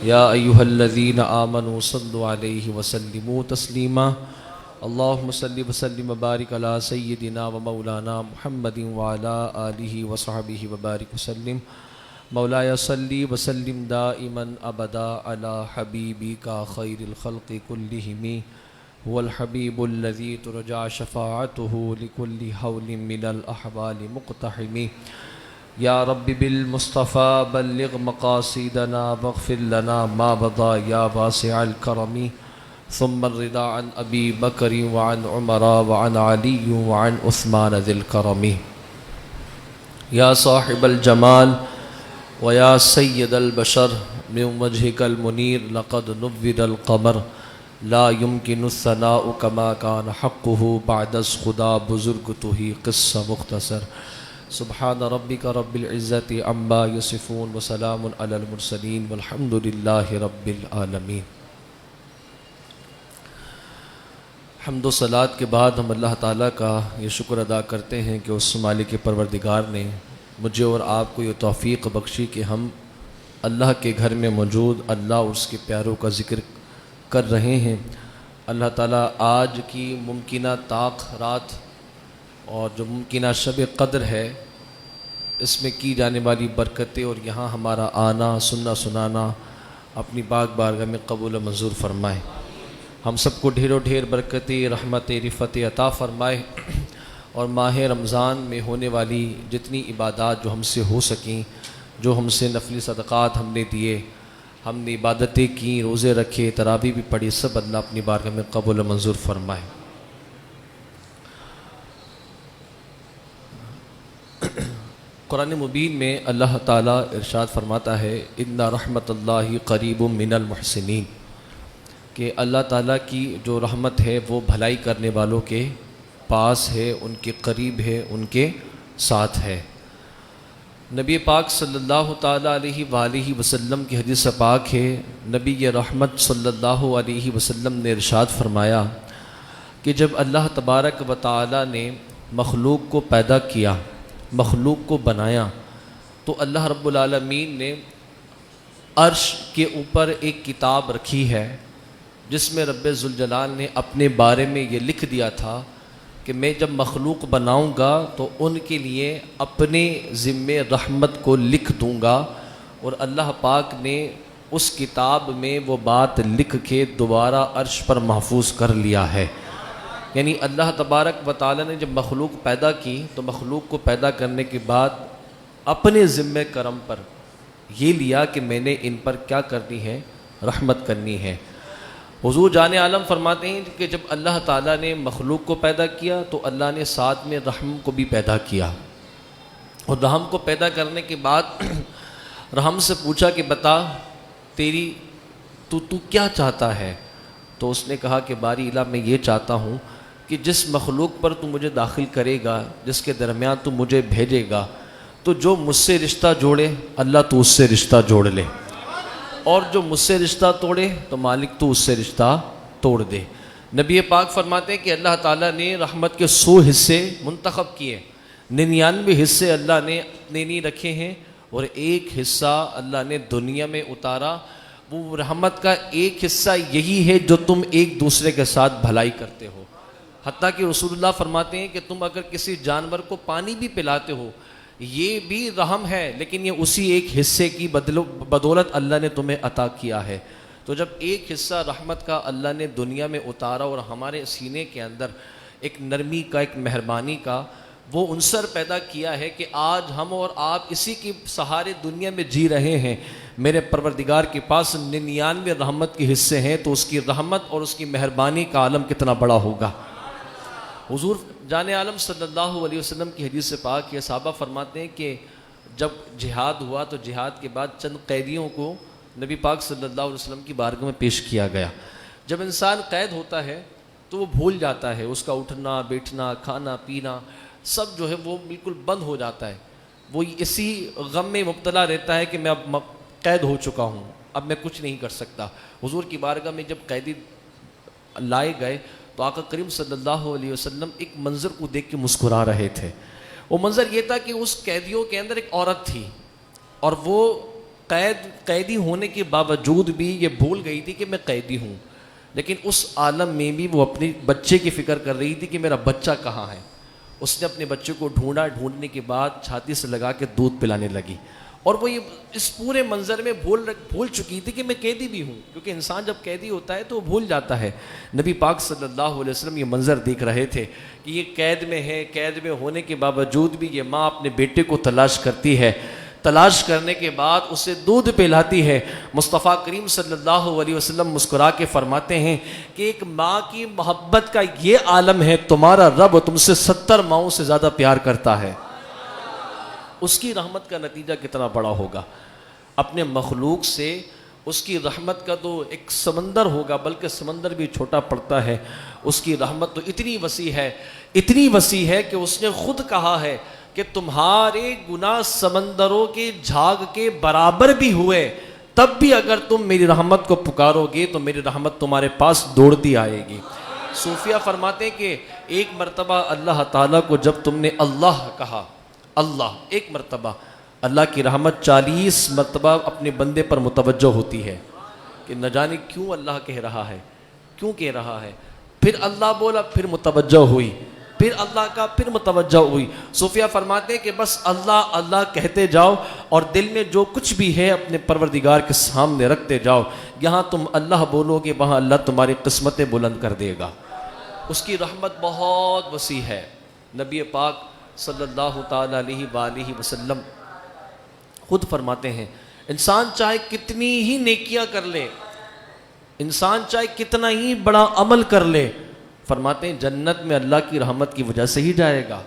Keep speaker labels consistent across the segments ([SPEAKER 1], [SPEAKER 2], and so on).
[SPEAKER 1] یا ایہا الذین آمنوا صلوا علیہ وسلموا تسلیما اللہم صلی وسلم وبارک علی سیدنا و مولانا محمد وعلی آلہ وصحبہ وبارک وسلم مولایا صلی وسلم دائما ابدا علی حبیبک خیر الخلق کلہم هو الحبیب الذی ترجع شفاعته لكل حول من الاحوال مقتحم یا رب بالمصطفى بلغ مقاصدنا واغفر لنا ما بدا یا واسع الکرم ثم الرضا عن ابی بکر وعن عمر وعن علی وعن عثمان ذی الکرم یا صاحب الجمال ویا سید البشر من وجهك المنیر لقد نور القمر لا يمكن الثناء كما كان حقه بعد از خدا بزرگ تو ہی قصہ مختصر سبحان ربک رب العزت عما یصفون وسلام علی المرسلین والحمد للہ رب العالمین۔ حمد و صلات کے بعد ہم اللہ تعالیٰ کا یہ شکر ادا کرتے ہیں کہ اس مالک پروردگار نے مجھے اور آپ کو یہ توفیق بخشی کہ ہم اللہ کے گھر میں موجود اللہ اور اس کے پیاروں کا ذکر کر رہے ہیں۔ اللہ تعالیٰ آج کی ممکنہ طاق رات اور جو ممکنہ شب قدر ہے اس میں کی جانے والی برکتیں اور یہاں ہمارا آنا سننا سنانا اپنی پاک بارگاہ میں قبول و منظور فرمائے۔ ہم سب کو ڈھیر و ڈھیر برکتیں رحمت رفت عطا فرمائے اور ماہ رمضان میں ہونے والی جتنی عبادات جو ہم سے ہو سکیں، جو ہم سے نفلی صدقات ہم نے دیے، ہم نے عبادتیں کیں، روزے رکھے، تراویح بھی پڑھی، سب اللہ اپنی بارگاہ میں قبول و منظور فرمائے۔ قرآن مبین میں اللہ تعالیٰ ارشاد فرماتا ہے ان رحمت اللہ قریب من المحسنین، کہ اللہ تعالیٰ کی جو رحمت ہے وہ بھلائی کرنے والوں کے پاس ہے، ان کے قریب ہے، ان کے ساتھ ہے۔ نبی پاک صلی اللہ تعالیٰ علیہ وآلہ وسلم کی حدیث پاک ہے، نبی رحمت صلی اللہ علیہ وسلم نے ارشاد فرمایا کہ جب اللہ تبارک و تعالیٰ نے مخلوق کو پیدا کیا، مخلوق کو بنایا، تو اللہ رب العالمین نے عرش کے اوپر ایک کتاب رکھی ہے جس میں رب ذوالجلال نے اپنے بارے میں یہ لکھ دیا تھا کہ میں جب مخلوق بناؤں گا تو ان کے لیے اپنے ذمے رحمت کو لکھ دوں گا، اور اللہ پاک نے اس کتاب میں وہ بات لکھ کے دوبارہ عرش پر محفوظ کر لیا ہے۔ یعنی اللہ تبارک و تعالیٰ نے جب مخلوق پیدا کی تو مخلوق کو پیدا کرنے کے بعد اپنے ذمہ کرم پر یہ لیا کہ میں نے ان پر کیا کرنی ہے، رحمت کرنی ہے۔ حضور جان عالم فرماتے ہیں کہ جب اللہ تعالیٰ نے مخلوق کو پیدا کیا تو اللہ نے ساتھ میں رحم کو بھی پیدا کیا، اور رحم کو پیدا کرنے کے بعد رحم سے پوچھا کہ بتا تو کیا چاہتا ہے؟ تو اس نے کہا کہ باری الہ میں یہ چاہتا ہوں کہ جس مخلوق پر تو مجھے داخل کرے گا، جس کے درمیان تو مجھے بھیجے گا، تو جو مجھ سے رشتہ جوڑے اللہ تو اس سے رشتہ جوڑ لے، اور جو مجھ سے رشتہ توڑے تو مالک تو اس سے رشتہ توڑ دے۔ نبی پاک فرماتے ہیں کہ اللہ تعالیٰ نے رحمت کے 100 حصے منتخب کیے، 99 حصے اللہ نے اپنے لیے رکھے ہیں، اور ایک حصہ اللہ نے دنیا میں اتارا۔ وہ رحمت کا ایک حصہ یہی ہے جو تم ایک دوسرے کے ساتھ بھلائی کرتے ہو۔ حتیٰ کہ رسول اللہ فرماتے ہیں کہ تم اگر کسی جانور کو پانی بھی پلاتے ہو یہ بھی رحم ہے، لیکن یہ اسی ایک حصے کی بدولت اللہ نے تمہیں عطا کیا ہے۔ تو جب ایک حصہ رحمت کا اللہ نے دنیا میں اتارا اور ہمارے سینے کے اندر ایک نرمی کا، ایک مہربانی کا وہ عنصر پیدا کیا ہے کہ آج ہم اور آپ اسی کی سہارے دنیا میں جی رہے ہیں، میرے پروردگار کے پاس 99 رحمت کے حصے ہیں، تو اس کی رحمت اور اس کی مہربانی کا عالم کتنا بڑا ہوگا۔ حضور جان عالم صلی اللہ علیہ وسلم کی حدیث سے پاک یہ صحابہ فرماتے ہیں کہ جب جہاد ہوا تو جہاد کے بعد چند قیدیوں کو نبی پاک صلی اللہ علیہ وسلم کی بارگاہ میں پیش کیا گیا۔ جب انسان قید ہوتا ہے تو وہ بھول جاتا ہے، اس کا اٹھنا بیٹھنا کھانا پینا سب جو ہے وہ بالکل بند ہو جاتا ہے، وہ اسی غم میں مبتلا رہتا ہے کہ میں اب قید ہو چکا ہوں، اب میں کچھ نہیں کر سکتا۔ حضور کی بارگاہ میں جب قیدی لائے گئے تو آقا کریم صلی اللہ علیہ وسلم ایک منظر کو دیکھ کے مسکرا رہے تھے۔ وہ منظر یہ تھا کہ اس قیدیوں کے اندر ایک عورت تھی، اور وہ قیدی ہونے کے باوجود بھی یہ بھول گئی تھی کہ میں قیدی ہوں، لیکن اس عالم میں بھی وہ اپنے بچے کی فکر کر رہی تھی کہ میرا بچہ کہاں ہے۔ اس نے اپنے بچے کو ڈھونڈا، ڈھونڈنے کے بعد چھاتی سے لگا کے دودھ پلانے لگی، اور وہ یہ اس پورے منظر میں بھول چکی تھی کہ میں قیدی بھی ہوں، کیونکہ انسان جب قیدی ہوتا ہے تو وہ بھول جاتا ہے۔ نبی پاک صلی اللہ علیہ وسلم یہ منظر دیکھ رہے تھے کہ یہ قید میں ہے، قید میں ہونے کے باوجود بھی یہ ماں اپنے بیٹے کو تلاش کرتی ہے، تلاش کرنے کے بعد اسے دودھ پلاتی ہے۔ مصطفیٰ کریم صلی اللہ علیہ وسلم مسکرا کے فرماتے ہیں کہ ایک ماں کی محبت کا یہ عالم ہے، تمہارا رب تم سے 70 ماؤں سے زیادہ پیار کرتا ہے۔ اس کی رحمت کا نتیجہ کتنا بڑا ہوگا، اپنے مخلوق سے اس کی رحمت کا تو ایک سمندر ہوگا، بلکہ سمندر بھی چھوٹا پڑتا ہے۔ اس کی رحمت تو اتنی وسیع ہے، اتنی وسیع ہے کہ اس نے خود کہا ہے کہ تمہارے گناہ سمندروں کے جھاگ کے برابر بھی ہوئے تب بھی اگر تم میری رحمت کو پکارو گے تو میری رحمت تمہارے پاس دوڑتی آئے گی۔ صوفیہ فرماتے ہیں کہ ایک مرتبہ اللہ تعالیٰ کو جب تم نے اللہ کہا، اللہ ایک مرتبہ، اللہ کی رحمت 40 مرتبہ اپنے بندے پر متوجہ ہوتی ہے کہ نہ جانے کیوں اللہ کہہ رہا ہے، کیوں کہہ رہا ہے۔ پھر اللہ بولا، پھر متوجہ ہوئی، پھر اللہ کا، پھر متوجہ ہوئی۔ صوفیہ فرماتے ہیں کہ بس اللہ اللہ کہتے جاؤ اور دل میں جو کچھ بھی ہے اپنے پروردگار کے سامنے رکھتے جاؤ، یہاں تم اللہ بولو گے وہاں اللہ تمہاری قسمتیں بلند کر دے گا۔ اس کی رحمت بہت وسیع ہے۔ نبی پاک صلی اللہ تعالی علیہ وآلہ وسلم خود فرماتے ہیں انسان چاہے کتنی ہی نیکیاں کر لے، انسان چاہے کتنا ہی بڑا عمل کر لے، فرماتے ہیں جنت میں اللہ کی رحمت کی وجہ سے ہی جائے گا،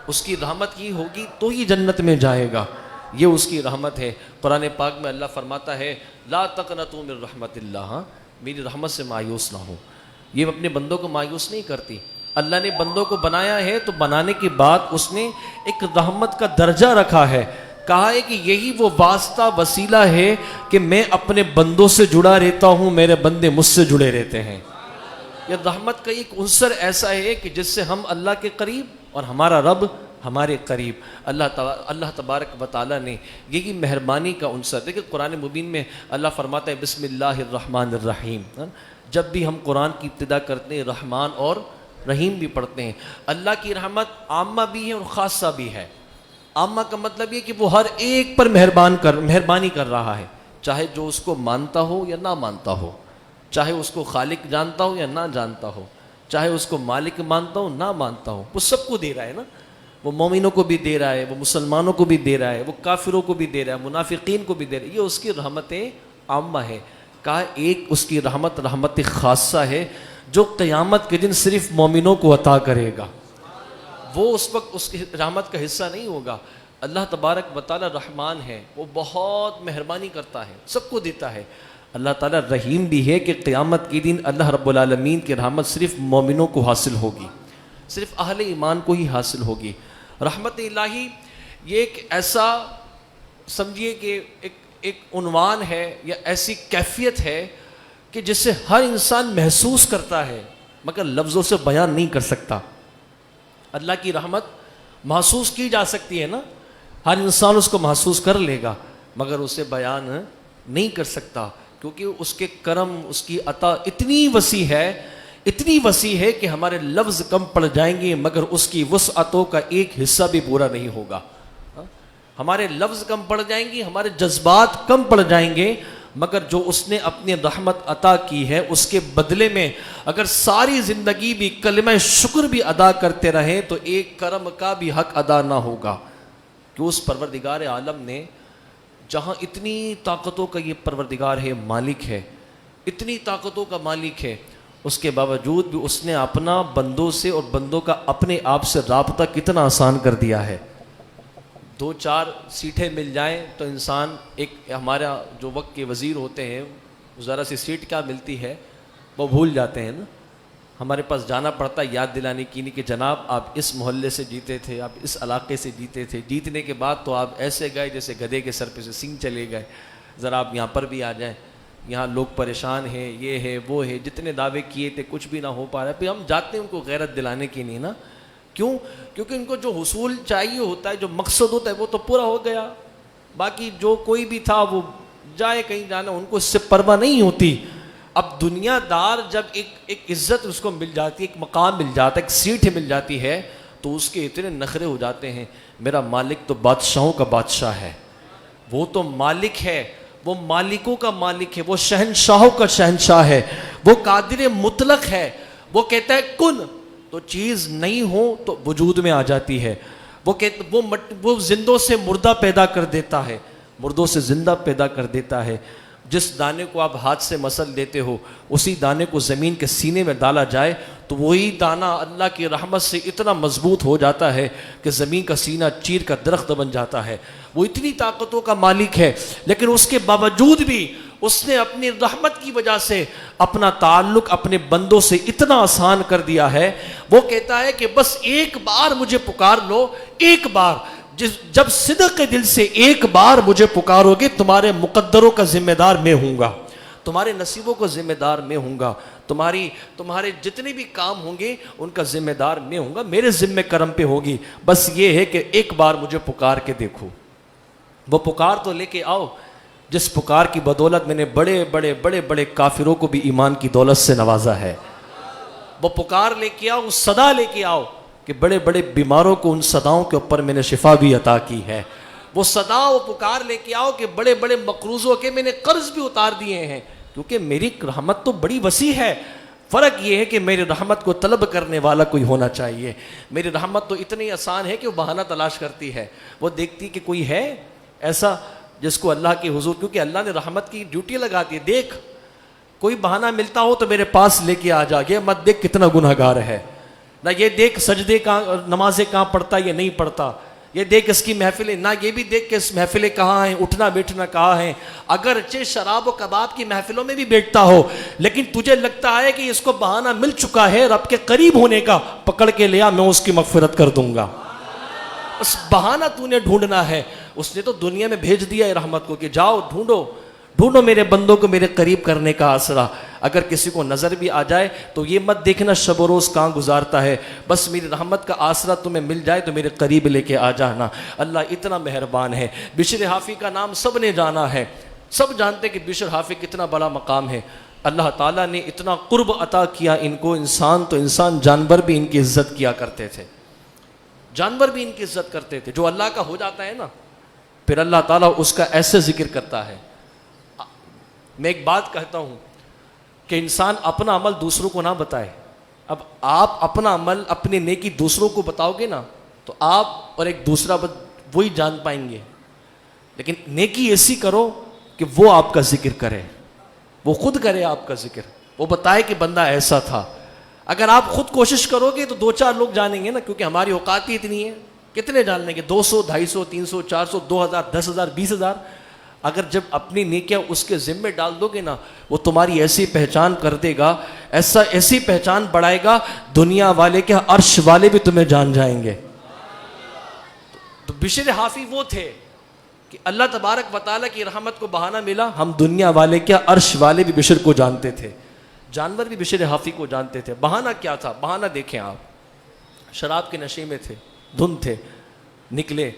[SPEAKER 1] اس کی رحمت کی ہوگی تو ہی جنت میں جائے گا، یہ اس کی رحمت ہے۔ قرآن پاک میں اللہ فرماتا ہے لا تقنطوا من رحمت اللہ، میری رحمت سے مایوس نہ ہو۔ یہ اپنے بندوں کو مایوس نہیں کرتی۔ اللہ نے بندوں کو بنایا ہے تو بنانے کے بعد اس نے ایک رحمت کا درجہ رکھا ہے، کہا ہے کہ یہی وہ واسطہ وسیلہ ہے کہ میں اپنے بندوں سے جڑا رہتا ہوں، میرے بندے مجھ سے جڑے رہتے ہیں۔ یہ رحمت کا ایک عنصر ایسا ہے کہ جس سے ہم اللہ کے قریب اور ہمارا رب ہمارے قریب۔ اللہ تبارک و تعالیٰ نے یہی مہربانی کا عنصر، دیکھیں قرآن مبین میں اللہ فرماتا ہے بسم اللہ الرحمن الرحیم، جب بھی ہم قرآن کی ابتدا کرتے ہیں رحمان اور رحیم بھی پڑھتے ہیں۔ اللہ کی رحمت عامہ بھی ہے اور خاصہ بھی ہے۔ عامہ کا مطلب یہ کہ وہ ہر ایک پر مہربانی کر رہا ہے، چاہے جو اس کو مانتا ہو یا نہ مانتا ہو، چاہے اس کو خالق جانتا ہو یا نہ جانتا ہو، چاہے اس کو مالک مانتا ہو نہ مانتا ہو، وہ سب کو دے رہا ہے نا۔ وہ مومنوں کو بھی دے رہا ہے، وہ مسلمانوں کو بھی دے رہا ہے، وہ کافروں کو بھی دے رہا ہے، منافقین کو بھی دے رہا ہے۔ یہ اس کی رحمتیں عامہ ہے۔ کہا ایک اس کی رحمت خاصہ ہے جو قیامت کے دن صرف مومنوں کو عطا کرے گا، وہ اس وقت اس کی رحمت کا حصہ نہیں ہوگا۔ اللہ تبارک و تعالی رحمان ہے، وہ بہت مہربانی کرتا ہے، سب کو دیتا ہے۔ اللہ تعالیٰ رحیم بھی ہے کہ قیامت کے دن اللہ رب العالمین کی رحمت صرف مومنوں کو حاصل ہوگی، صرف اہل ایمان کو ہی حاصل ہوگی۔ رحمت الہی یہ ایک ایسا سمجھیے کہ ایک عنوان ہے یا ایسی کیفیت ہے کہ جسے ہر انسان محسوس کرتا ہے مگر لفظوں سے بیان نہیں کر سکتا۔ اللہ کی رحمت محسوس کی جا سکتی ہے نا، ہر انسان اس کو محسوس کر لے گا مگر اسے بیان نہیں کر سکتا، کیونکہ اس کے کرم، اس کی عطا اتنی وسیع ہے، اتنی وسیع ہے کہ ہمارے لفظ کم پڑ جائیں گے مگر اس کی وسعتوں کا ایک حصہ بھی پورا نہیں ہوگا۔ ہمارے لفظ کم پڑ جائیں گے، ہمارے جذبات کم پڑ جائیں گے، مگر جو اس نے اپنی رحمت عطا کی ہے اس کے بدلے میں اگر ساری زندگی بھی کلمہ شکر بھی ادا کرتے رہیں تو ایک کرم کا بھی حق ادا نہ ہوگا۔ کہ اس پروردگار عالم نے جہاں اتنی طاقتوں کا یہ پروردگار ہے، مالک ہے، اتنی طاقتوں کا مالک ہے، اس کے باوجود بھی اس نے اپنا بندوں سے اور بندوں کا اپنے آپ سے رابطہ کتنا آسان کر دیا ہے۔ 2-4 سیٹیں مل جائیں تو انسان، ایک ہمارا جو وقت کے وزیر ہوتے ہیں، ذرا سی سیٹ کیا ملتی ہے وہ بھول جاتے ہیں نا، ہمارے پاس جانا پڑتا ہے یاد دلانے کی نہیں کہ جناب آپ اس محلے سے جیتے تھے، آپ اس علاقے سے جیتے تھے، جیتنے کے بعد تو آپ ایسے گئے جیسے گدھے کے سر پہ سے سینگ چلے گئے، ذرا آپ یہاں پر بھی آ جائیں، یہاں لوگ پریشان ہیں، یہ ہے وہ ہے، جتنے دعوے کیے تھے کچھ بھی نہ ہو پا رہا ہے۔ پھر ہم جاتے ہیں ان کو غیرت دلانے کی نہیں نا، کیوں؟ کیونکہ ان کو جو حصول چاہیے ہوتا ہے، جو مقصد ہوتا ہے وہ تو پورا ہو گیا، باقی جو کوئی بھی تھا وہ جائے کہیں جانا، ان کو اس سے پرواہ نہیں ہوتی۔ اب دنیا دار جب ایک عزت اس کو مل جاتی ہے، ایک مقام مل جاتا ہے، ایک سیٹ مل جاتی ہے، تو اس کے اتنے نخرے ہو جاتے ہیں۔ میرا مالک تو بادشاہوں کا بادشاہ ہے، وہ تو مالک ہے، وہ مالکوں کا مالک ہے، وہ شہنشاہوں کا شہنشاہ ہے، وہ قادر مطلق ہے۔ وہ کہتا ہے کن، تو چیز نہیں ہو تو وجود میں آ جاتی ہے۔ وہ زندوں سے مردہ پیدا کر دیتا ہے، مردوں سے زندہ پیدا کر دیتا ہے۔ جس دانے کو آپ ہاتھ سے مسل دیتے ہو، اسی دانے کو زمین کے سینے میں ڈالا جائے تو وہی دانہ اللہ کی رحمت سے اتنا مضبوط ہو جاتا ہے کہ زمین کا سینہ چیر کا درخت بن جاتا ہے۔ وہ اتنی طاقتوں کا مالک ہے، لیکن اس کے باوجود بھی اس نے اپنی رحمت کی وجہ سے اپنا تعلق اپنے بندوں سے اتنا آسان کر دیا ہے۔ وہ کہتا ہے کہ بس ایک بار مجھے پکار لو، ایک بار، جب صدق کے دل سے ایک بار مجھے پکارو گے، تمہارے مقدروں کا ذمہ دار میں ہوں گا، تمہارے نصیبوں کا ذمہ دار میں ہوں گا، تمہارے جتنے بھی کام ہوں گے ان کا ذمہ دار میں ہوں گا، میرے ذمہ کرم پہ ہوگی۔ بس یہ ہے کہ ایک بار مجھے پکار کے دیکھو۔ وہ پکار تو لے کے آؤ جس پکار کی بدولت میں نے بڑے بڑے بڑے بڑے کافروں کو بھی ایمان کی دولت سے نوازا ہے۔ وہ پکار لے کے آؤ، صدا لے کے آؤ کہ بڑے بڑے بیماروں کو ان صداؤں کے اوپر میں نے شفا بھی عطا کی ہے۔ وہ صدا و پکار لے کے آؤ کہ بڑے بڑے مقروضوں کے میں نے قرض بھی اتار دیے ہیں، کیونکہ میری رحمت تو بڑی وسیع ہے۔ فرق یہ ہے کہ میری رحمت کو طلب کرنے والا کوئی ہونا چاہیے۔ میری رحمت تو اتنی آسان ہے کہ وہ بہانہ تلاش کرتی ہے، وہ دیکھتی کہ کوئی ہے ایسا جس کو اللہ کے حضور، کیونکہ اللہ نے رحمت کی ڈیوٹی لگا دی ہے، دیکھ کوئی بہانہ ملتا ہو تو میرے پاس لے کے آ جا، یہ مت دیکھ کتنا گنہگار ہے، نہ یہ دیکھ سجدے کہاں نمازیں کہاں پڑھتا یا نہیں پڑھتا، یہ دیکھ اس کی محفلیں، نہ یہ بھی دیکھ کہ اس محفلیں کہاں ہیں، اٹھنا بیٹھنا کہاں ہے۔ اگرچہ شراب و کباب کی محفلوں میں بھی بیٹھتا ہو، لیکن تجھے لگتا ہے کہ اس کو بہانہ مل چکا ہے رب کے قریب ہونے کا، پکڑ کے لیا، میں اس کی مغفرت کر دوں گا۔ اس بہانہ تو نے ڈھونڈنا ہے، اس نے تو دنیا میں بھیج دیا ہے رحمت کو کہ جاؤ ڈھونڈو میرے بندوں کو میرے قریب کرنے کا آسرا۔ اگر کسی کو نظر بھی آ جائے تو یہ مت دیکھنا شب و روز کہاں گزارتا ہے، بس میری رحمت کا آسرا تمہیں مل جائے تو میرے قریب لے کے آ جانا۔ اللہ اتنا مہربان ہے۔ بشر حافی کا نام سب نے جانا ہے، سب جانتے کہ بشر حافی کتنا بڑا مقام ہے۔ اللہ تعالیٰ نے اتنا قرب عطا کیا ان کو، انسان تو انسان، جانور بھی ان کی عزت کیا کرتے تھے، جانور بھی ان کی عزت کرتے تھے۔ جو اللہ کا ہو جاتا ہے نا، پھر اللہ تعالیٰ اس کا ایسے ذکر کرتا ہے۔ میں ایک بات کہتا ہوں کہ انسان اپنا عمل دوسروں کو نہ بتائے۔ اب آپ اپنا عمل، اپنی نیکی دوسروں کو بتاؤ گے نا تو آپ اور ایک دوسرا وہی جان پائیں گے، لیکن نیکی ایسی کرو کہ وہ آپ کا ذکر کرے، وہ خود کرے آپ کا ذکر، وہ بتائے کہ بندہ ایسا تھا۔ اگر آپ خود کوشش کرو گے تو 2-4 لوگ جانیں گے نا، کیونکہ ہماری اوقات ہی اتنی ہے، کتنے جان لیں گے؟ 200 250 300 400 2000 10,000 20,000۔ اگر جب اپنی نیکیاں اس کے ذمے ڈال دو گے نا، وہ تمہاری ایسی پہچان کر دے گا، ایسی پہچان بڑھائے گا، دنیا والے کیا عرش والے بھی تمہیں جان جائیں گے۔ تو بشر حافی وہ تھے کہ اللہ تبارک و تعالیٰ کی رحمت کو بہانہ ملا، ہم دنیا والے کیا عرش والے بھی بشر کو جانتے تھے، جانور بھی بشر حافی کو جانتے تھے۔ بہانہ کیا تھا؟ بہانہ دیکھیں آپ، شراب کے نشے میں تھے، دھن تھے، نکلے،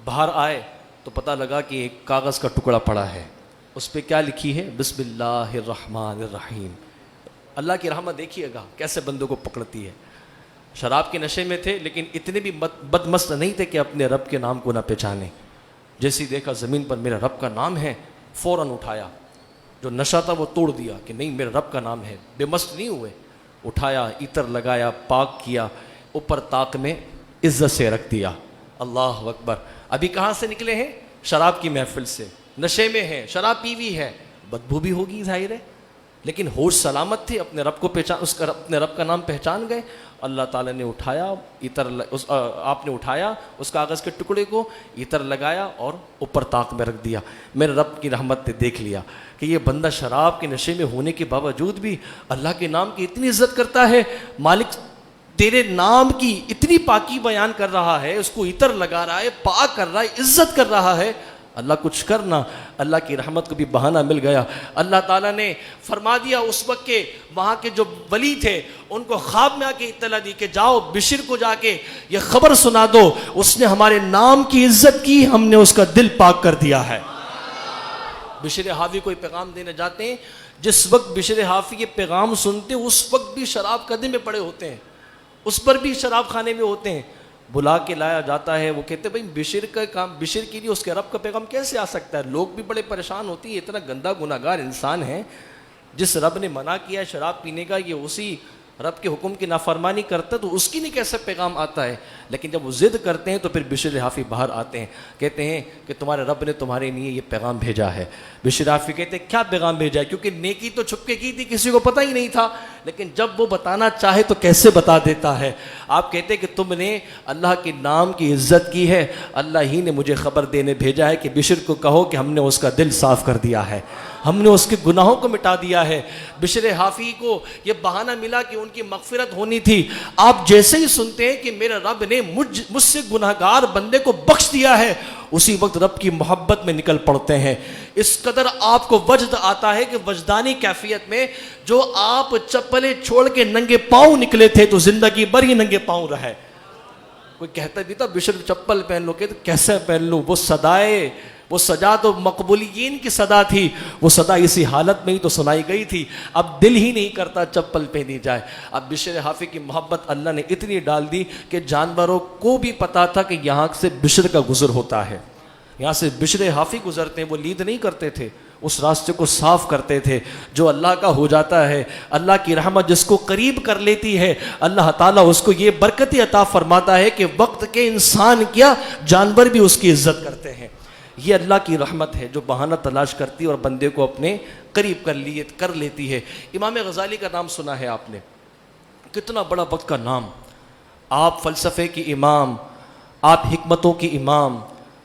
[SPEAKER 1] باہر آئے تو پتہ لگا کہ ایک کاغذ کا ٹکڑا پڑا ہے، اس پہ کیا لکھی ہے؟ بسم اللہ الرحمن الرحیم۔ اللہ کی رحمت دیکھیے گا کیسے بندوں کو پکڑتی ہے۔ شراب کے نشے میں تھے لیکن اتنے بھی بدمست نہیں تھے کہ اپنے رب کے نام کو نہ پہچانے۔ جیسے دیکھا زمین پر میرا رب کا نام ہے، فوراً اٹھایا، جو نشہ تھا وہ توڑ دیا کہ نہیں میرا رب کا نام ہے، بے مست نہیں ہوئے، اٹھایا، عطر لگایا، پاک کیا، اوپر طاق میں عزت سے رکھ دیا۔ اللہ اکبر۔ ابھی کہاں سے نکلے ہیں؟ شراب کی محفل سے، نشے میں ہیں، شراب پی ہوئی ہے، بدبو بھی ہوگی ظاہر ہے، لیکن ہوش سلامت تھے، اپنے رب کو اپنے رب کا نام پہچان گئے۔ اللہ تعالیٰ نے اٹھایا، آپ نے اٹھایا اس کاغذ کے ٹکڑے کو، عطر لگایا اور اوپر طاق میں رکھ دیا۔ میرے رب کی رحمت نے دیکھ لیا کہ یہ بندہ شراب کے نشے میں ہونے کے باوجود بھی اللہ کے نام کی اتنی عزت کرتا ہے، مالک تیرے نام کی اتنی پاکی بیان کر رہا ہے، اس کو عطر لگا رہا ہے، پاک کر رہا ہے، عزت کر رہا ہے۔ اللہ کچھ کرنا، اللہ کی رحمت کو بھی بہانہ مل گیا۔ اللہ تعالیٰ نے فرما دیا اس وقت کے وہاں کے جو ولی تھے ان کو خواب میں آ کے اطلاع دی کہ جاؤ بشر کو جا کے یہ خبر سنا دو، اس نے ہمارے نام کی عزت کی، ہم نے اس کا دل پاک کر دیا ہے۔ بشر حافی کو پیغام دینے جاتے ہیں، جس وقت بشر حافی یہ پیغام سنتے اس وقت بھی شراب قدے میں پڑے ہوتے ہیں، اس پر بھی شراب خانے میں ہوتے ہیں۔ بلا کے لایا جاتا ہے، وہ کہتے ہیں بھائی بشر کا کام، بشر کے لیے اس کے رب کا پیغام کیسے آ سکتا ہے؟ لوگ بھی بڑے پریشان ہوتی ہیں، اتنا گندا گناہگار انسان ہے، جس رب نے منع کیا ہے شراب پینے کا، یہ اسی رب کے حکم کی نافرمانی کرتا ہے تو اس کی نہیں کیسے پیغام آتا ہے؟ لیکن جب وہ ضد کرتے ہیں تو پھر بشر حافی باہر آتے ہیں، کہتے ہیں کہ تمہارے رب نے تمہارے لیے یہ پیغام بھیجا ہے۔ بشر حافی کہتے ہیں کیا پیغام بھیجا ہے؟ کیونکہ نیکی تو چھپ کے کی تھی، کسی کو پتہ ہی نہیں تھا، لیکن جب وہ بتانا چاہے تو کیسے بتا دیتا ہے۔ آپ کہتے ہیں کہ تم نے اللہ کے نام کی عزت کی ہے، اللہ ہی نے مجھے خبر دینے بھیجا ہے کہ بشر کو کہو کہ ہم نے اس کا دل صاف کر دیا ہے، ہم نے اس کے گناہوں کو مٹا دیا ہے۔ بشر حافی کو یہ بہانہ ملا کہ ان کی مغفرت ہونی تھی۔ آپ جیسے ہی سنتے ہیں کہ میرے رب نے مجھ سے گناہگار بندے کو بخش دیا ہے، اسی وقت رب کی محبت میں نکل پڑتے ہیں۔ اس قدر آپ کو وجد آتا ہے کہ وجدانی کیفیت میں جو آپ چپلیں چھوڑ کے ننگے پاؤں نکلے تھے تو زندگی بھر ہی ننگے پاؤں رہے۔ کوئی کہتا بھی تھا بشر چپل پہن لو، کہتے کیسے پہن لوں؟ وہ صدائے، وہ سجا تو مقبولیین کی صدا تھی، وہ صدا اسی حالت میں ہی تو سنائی گئی تھی، اب دل ہی نہیں کرتا چپل پہنی جائے۔ اب بشر حافی کی محبت اللہ نے اتنی ڈال دی کہ جانوروں کو بھی پتا تھا کہ یہاں سے بشر کا گزر ہوتا ہے، یہاں سے بشر حافی گزرتے ہیں، وہ لید نہیں کرتے تھے، اس راستے کو صاف کرتے تھے۔ جو اللہ کا ہو جاتا ہے، اللہ کی رحمت جس کو قریب کر لیتی ہے، اللہ تعالیٰ اس کو یہ برکتی عطا فرماتا ہے کہ وقت کے انسان کیا جانور بھی اس کی عزت کرتے ہیں۔ یہ اللہ کی رحمت ہے جو بہانہ تلاش کرتی ہے اور بندے کو اپنے قریب کر لیتی ہے۔ امام غزالی کا نام سنا ہے آپ نے، کتنا بڑا وقت کا نام، آپ فلسفے کی امام، آپ حکمتوں کی امام۔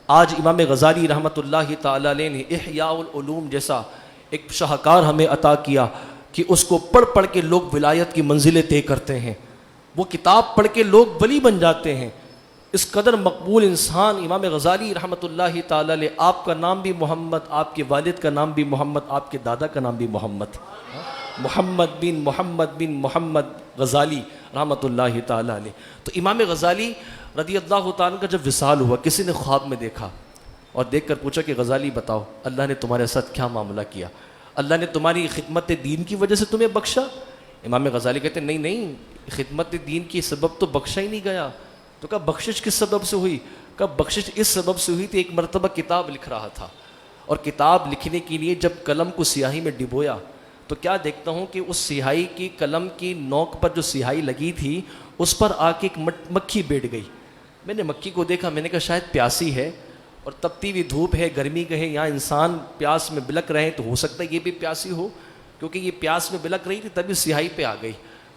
[SPEAKER 1] آج امام غزالی رحمۃ اللہ تعالی علیہ نے احیاء العلوم جیسا ایک شاہکار ہمیں عطا کیا کہ اس کو پڑھ کے لوگ ولایت کی منزلیں طے کرتے ہیں، وہ کتاب پڑھ کے لوگ ولی بن جاتے ہیں۔ اس قدر مقبول انسان امام غزالی رحمۃ اللہ تعالی علیہ، آپ کا نام بھی محمد، آپ کے والد کا نام بھی محمد، آپ کے دادا کا نام بھی محمد، محمد بن محمد غزالی رحمۃ اللہ تعالی علیہ۔ تو امام غزالی رضی اللہ تعالیٰ عنہ کا جب وصال ہوا، کسی نے خواب میں دیکھا اور دیکھ کر پوچھا کہ غزالی بتاؤ اللہ نے تمہارے ساتھ کیا معاملہ کیا، اللہ نے تمہاری خدمت دین کی وجہ سے تمہیں بخشا؟ امام غزالی کہتے ہیں نہیں، خدمت دین کی سبب تو بخشا ہی نہیں گیا۔ تو کہا بخشش کس سبب سے ہوئی؟ کہا بخشش اس سبب سے ہوئی تھی، ایک مرتبہ کتاب لکھ رہا تھا اور کتاب لکھنے کے لیے جب قلم کو سیاہی میں ڈبویا تو کیا دیکھتا ہوں کہ اس سیاہی کی قلم کی نوک پر جو سیاہی لگی تھی اس پر آ کے ایک مکھی بیٹھ گئی۔ میں نے مکھی کو دیکھا، میں نے کہا شاید پیاسی ہے، اور تپتی ہوئی دھوپ ہے، گرمی کا ہے، یہاں انسان پیاس میں بلک رہے ہیں تو ہو سکتا ہے یہ بھی پیاسی ہو، کیونکہ یہ پیاس میں بلک رہی تھی تبھی سیاہی پہ آ گئی۔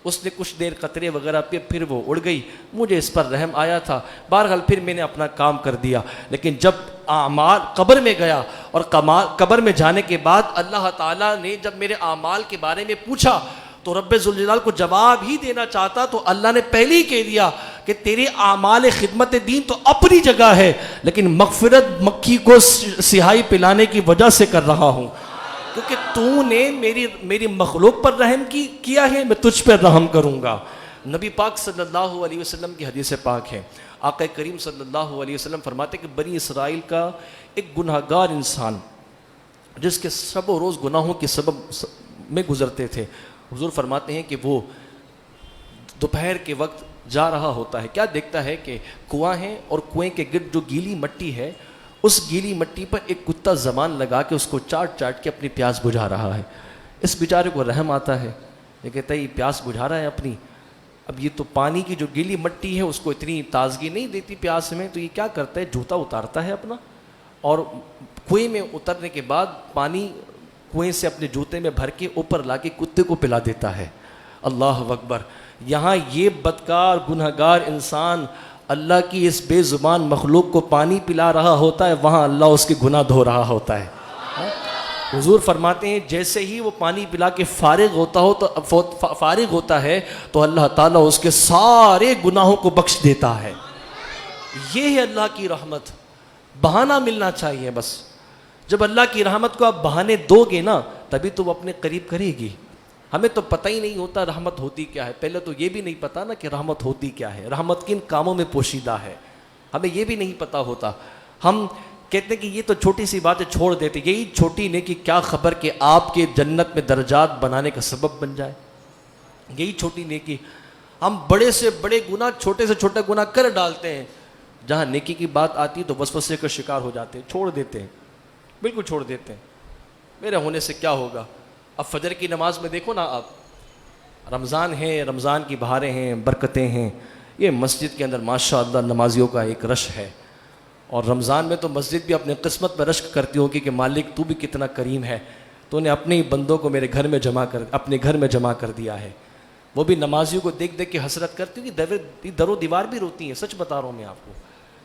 [SPEAKER 1] اس نے کچھ دیر قطرے وغیرہ پہ پھر وہ اڑ گئی، مجھے اس پر رحم آیا تھا، بہرحال پھر میں نے اپنا کام کر دیا۔ لیکن جب اعمال قبر میں گیا اور قبر میں جانے کے بعد اللہ تعالیٰ نے جب میرے اعمال کے بارے میں پوچھا تو رب ذوالجلال کو جواب ہی دینا چاہتا تو اللہ نے پہلے ہی کہہ دیا کہ تیرے اعمال خدمت دین تو اپنی جگہ ہے، لیکن مغفرت مکھی کو سیاہی پلانے کی وجہ سے کر رہا ہوں، کیونکہ تو نے میری مخلوق پر رحم کیا ہے، میں تجھ پر رحم کروں گا۔ نبی پاک صلی اللہ علیہ وسلم کی حدیث پاک ہے، آقا کریم صلی اللہ علیہ وسلم فرماتے کہ بنی اسرائیل کا ایک گناہگار انسان جس کے شب و روز گناہوں کے سبب میں گزرتے تھے، حضور فرماتے ہیں کہ وہ دوپہر کے وقت جا رہا ہوتا ہے، کیا دیکھتا ہے کہ کنواں ہے اور کنویں کے گرد جو گیلی مٹی ہے، اس گیلی مٹی پر ایک کتا زبان لگا کے اس کو چاٹ کے اپنی پیاس بجھا رہا ہے۔ اس بیچارے کو رحم آتا ہے، یہ کہتا ہے یہ پیاس بجھا رہا ہے اپنی، اب یہ تو پانی کی جو گیلی مٹی ہے اس کو اتنی تازگی نہیں دیتی پیاس میں، تو یہ کیا کرتا ہے جوتا اتارتا ہے اپنا اور کنویں میں اترنے کے بعد پانی کنویں سے اپنے جوتے میں بھر کے اوپر لا کے کتے کو پلا دیتا ہے۔ اللہ اکبر! یہاں یہ بدکار گنہگار انسان اللہ کی اس بے زبان مخلوق کو پانی پلا رہا ہوتا ہے، وہاں اللہ اس کے گناہ دھو رہا ہوتا ہے۔ حضور فرماتے ہیں جیسے ہی وہ پانی پلا کے فارغ ہوتا ہے تو اللہ تعالیٰ اس کے سارے گناہوں کو بخش دیتا ہے۔ یہ ہے اللہ کی رحمت، بہانہ ملنا چاہیے بس. جب اللہ کی رحمت کو آپ بہانے دو گے نا تبھی تو وہ اپنے قریب کرے گی. ہمیں تو پتہ ہی نہیں ہوتا رحمت ہوتی کیا ہے. پہلے تو یہ بھی نہیں پتا نا کہ رحمت ہوتی کیا ہے, رحمت کن کاموں میں پوشیدہ ہے, ہمیں یہ بھی نہیں پتا ہوتا. ہم کہتے ہیں کہ یہ تو چھوٹی سی بات ہے چھوڑ دیتے, یہی چھوٹی نیکی کیا خبر کہ آپ کے جنت میں درجات بنانے کا سبب بن جائے. یہی چھوٹی نیکی. ہم بڑے سے بڑے گناہ چھوٹے سے چھوٹا گناہ کر ڈالتے ہیں, جہاں نیکی کی بات آتی ہے تو وسوسے کا شکار ہو جاتے ہیں, چھوڑ دیتے ہیں, بالکل چھوڑ دیتے ہیں. میرے ہونے سے کیا ہوگا. اب فجر کی نماز میں دیکھو نا آپ, رمضان ہے, رمضان کی بہاریں ہیں, برکتیں ہیں, یہ مسجد کے اندر ماشاء اللہ نمازیوں کا ایک رش ہے. اور رمضان میں تو مسجد بھی اپنے قسمت میں رشک کرتی ہوگی کہ مالک تو بھی کتنا کریم ہے, تو نے اپنے ہی بندوں کو میرے گھر میں اپنے گھر میں جمع کر دیا ہے. وہ بھی نمازیوں کو دیکھ دیکھ کے حسرت کرتی ہوں کہ در و دیوار بھی روتی ہیں. سچ بتا رہا ہوں میں آپ کو,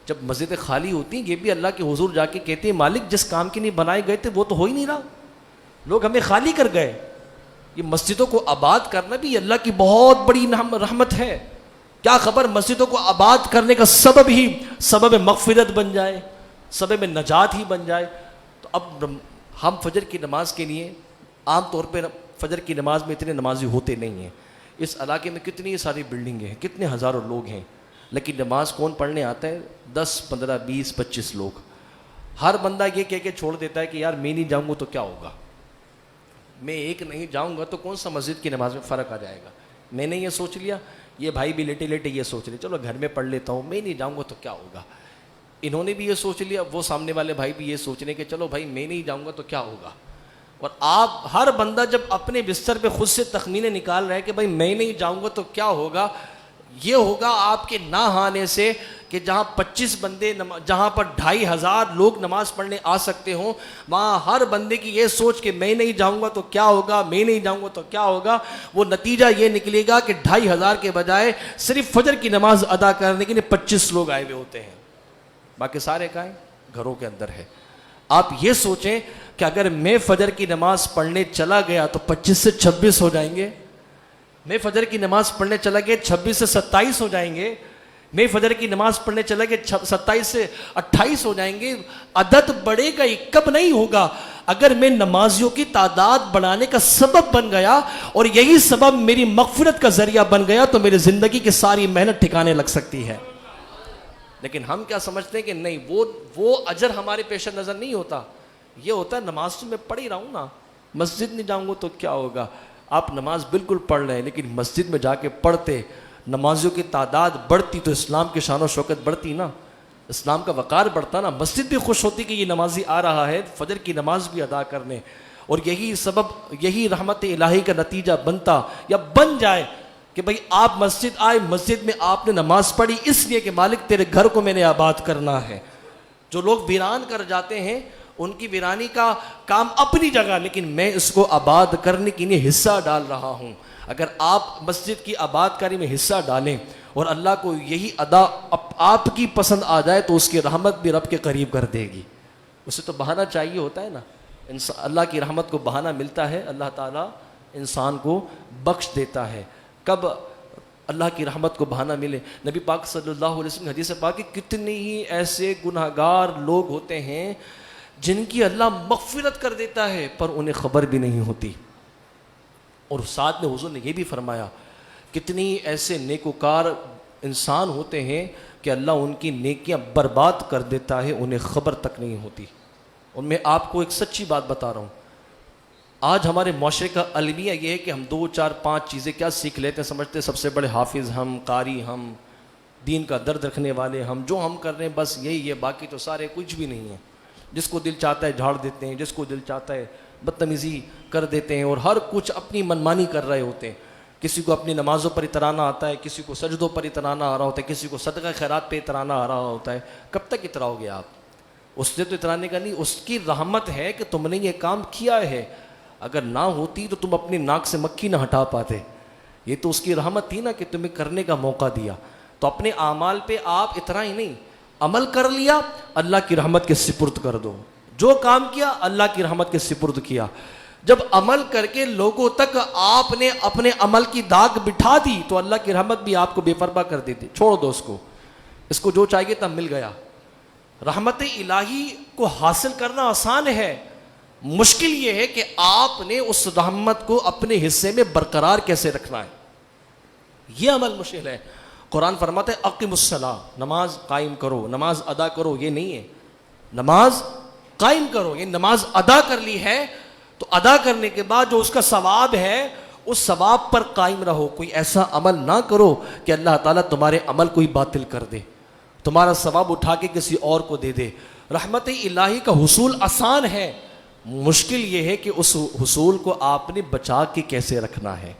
[SPEAKER 1] جب مسجدیں خالی ہوتی ہیں یہ بھی اللہ کے حضور جا کے کہتے ہیں مالک جس کام کے لیے بنائے گئے تھے وہ تو ہو ہی نہیں رہا, لوگ ہمیں خالی کر گئے. یہ مسجدوں کو آباد کرنا بھی اللہ کی بہت بڑی رحمت ہے. کیا خبر مسجدوں کو آباد کرنے کا سبب ہی سبب مغفرت بن جائے, سبب نجات ہی بن جائے. تو اب ہم فجر کی نماز کے لیے عام طور پہ فجر کی نماز میں اتنے نمازی ہوتے نہیں ہیں. اس علاقے میں کتنی ساری بلڈنگیں ہیں, کتنے ہزاروں لوگ ہیں, لیکن نماز کون پڑھنے آتا ہے؟ 10 15 20 25 لوگ. ہر بندہ یہ کہہ کے چھوڑ دیتا ہے کہ یار میں نہیں جاؤں گا تو کیا ہوگا, میں ایک نہیں جاؤں گا تو کون سا مسجد کی نماز میں فرق آ جائے گا. میں نے یہ سوچ لیا, یہ بھائی بھی لیٹے لیٹے یہ سوچ لیا چلو گھر میں پڑھ لیتا ہوں, میں نہیں جاؤں گا تو کیا ہوگا. انہوں نے بھی یہ سوچ لیا, وہ سامنے والے بھائی بھی یہ سوچ رہے کہ چلو بھائی میں نہیں جاؤں گا تو کیا ہوگا. اور آپ ہر بندہ جب اپنے بستر پہ خود سے تخمینے نکال رہا ہے کہ بھائی میں نہیں جاؤں گا تو کیا ہوگا, یہ ہوگا آپ کے نہ آنے سے کہ جہاں 25 بندے جہاں پر 2500 لوگ نماز پڑھنے آ سکتے ہوں, وہاں ہر بندے کی یہ سوچ کہ میں نہیں جاؤں گا تو کیا ہوگا, میں نہیں جاؤں گا تو کیا ہوگا. وہ نتیجہ یہ نکلے گا کہ 2500 کے بجائے صرف فجر کی نماز ادا کرنے کے لیے 25 لوگ آئے ہوئے ہوتے ہیں, باقی سارے کہیں گھروں کے اندر ہے. آپ یہ سوچیں کہ اگر میں فجر کی نماز پڑھنے چلا گیا تو 25 سے 26 ہو جائیں گے, میں فجر کی نماز پڑھنے چلا گیا 26 سے 27 ہو جائیں گے, میں فجر کی نماز پڑھنے چلا گیا 27 سے 28 ہو جائیں گے. عدد بڑھے گا ہی, کب نہیں ہوگا, اگر میں نمازیوں کی تعداد بڑھانے کا سبب بن گیا اور یہی سبب میری مغفرت کا ذریعہ بن گیا تو میری زندگی کی ساری محنت ٹھکانے لگ سکتی ہے. لیکن ہم کیا سمجھتے ہیں کہ نہیں وہ اجر ہمارے پیش نظر نہیں ہوتا. یہ ہوتا ہے نماز تو میں پڑھ ہی رہا ہوں نا, مسجد نہیں جاؤں گا تو کیا ہوگا. آپ نماز بالکل پڑھ رہے ہیں لیکن مسجد میں جا کے پڑھتے, نمازیوں کی تعداد بڑھتی تو اسلام کی شان و شوکت بڑھتی نا, اسلام کا وقار بڑھتا نا, مسجد بھی خوش ہوتی کہ یہ نمازی آ رہا ہے فجر کی نماز بھی ادا کرنے. اور یہی سبب, یہی رحمت الہی کا نتیجہ بنتا یا بن جائے کہ بھئی آپ مسجد آئے, مسجد میں آپ نے نماز پڑھی اس لیے کہ مالک تیرے گھر کو میں نے آباد کرنا ہے. جو لوگ ویران کر جاتے ہیں ان کی ویرانی کا کام اپنی جگہ, لیکن میں اس کو آباد کرنے کے لیے حصہ ڈال رہا ہوں. اگر آپ مسجد کی آباد کاری میں حصہ ڈالیں اور اللہ کو یہی ادا آپ کی پسند آ جائے تو اس کی رحمت بھی رب کے قریب کر دے گی. اسے تو بہانہ چاہیے ہوتا ہے نا, اللہ کی رحمت کو بہانہ ملتا ہے, اللہ تعالیٰ انسان کو بخش دیتا ہے. کب اللہ کی رحمت کو بہانہ ملے. نبی پاک صلی اللہ علیہ وسلم حدیث پاک کہ کتنے ہی ایسے گناہگار لوگ ہوتے ہیں جن کی اللہ مغفرت کر دیتا ہے پر انہیں خبر بھی نہیں ہوتی. اور ساتھ میں حضور نے یہ بھی فرمایا کتنی ایسے نیکوکار انسان ہوتے ہیں کہ اللہ ان کی نیکیاں برباد کر دیتا ہے, انہیں خبر تک نہیں ہوتی. اور میں آپ کو ایک سچی بات بتا رہا ہوں, آج ہمارے معاشرے کا المیہ یہ ہے کہ ہم 2 4 5 چیزیں کیا سیکھ لیتے ہیں, سمجھتے سب سے بڑے حافظ ہم, قاری ہم, دین کا درد رکھنے والے ہم, جو ہم کر رہے ہیں بس یہی ہے, باقی تو سارے کچھ بھی نہیں ہے. جس کو دل چاہتا ہے جھاڑ دیتے ہیں, جس کو دل چاہتا ہے بدتمیزی کر دیتے ہیں, اور ہر کچھ اپنی منمانی کر رہے ہوتے ہیں. کسی کو اپنی نمازوں پر اترانا آتا ہے, کسی کو سجدوں پر اترانا آ رہا ہوتا ہے, کسی کو صدقہ خیرات پہ اترانا آ رہا ہوتا ہے. کب تک اتراؤ گے آپ؟ اس نے تو اترانے کا نہیں, اس کی رحمت ہے کہ تم نے یہ کام کیا ہے. اگر نہ ہوتی تو تم اپنی ناک سے مکھی نہ ہٹا پاتے. یہ تو اس کی رحمت تھی نا کہ تمہیں کرنے کا موقع دیا. تو اپنے اعمال پہ آپ اتنا ہی نہیں, عمل کر لیا اللہ کی رحمت کے سپرد کر دو. جو کام کیا اللہ کی رحمت کے سپرد کیا. جب عمل کر کے لوگوں تک آپ نے اپنے عمل کی داغ بٹھا دی تو اللہ کی رحمت بھی آپ کو بے پرواہ کر دیتی. چھوڑ دو اس کو جو چاہیے تب مل گیا. رحمت الہی کو حاصل کرنا آسان ہے، مشکل یہ ہے کہ آپ نے اس رحمت کو اپنے حصے میں برقرار کیسے رکھنا ہے، یہ عمل مشکل ہے۔ قرآن فرماتا ہے اقیم الصلاۃ، نماز قائم کرو، نماز ادا کرو، یہ نہیں ہے نماز قائم کرو، یہ نماز ادا کر لی ہے تو ادا کرنے کے بعد جو اس کا ثواب ہے اس ثواب پر قائم رہو، کوئی ایسا عمل نہ کرو کہ اللہ تعالیٰ تمہارے عمل کو ہی باطل کر دے، تمہارا ثواب اٹھا کے کسی اور کو دے دے۔ رحمت الہی کا حصول آسان ہے، مشکل یہ ہے کہ اس حصول کو آپ نے بچا کے کیسے رکھنا ہے۔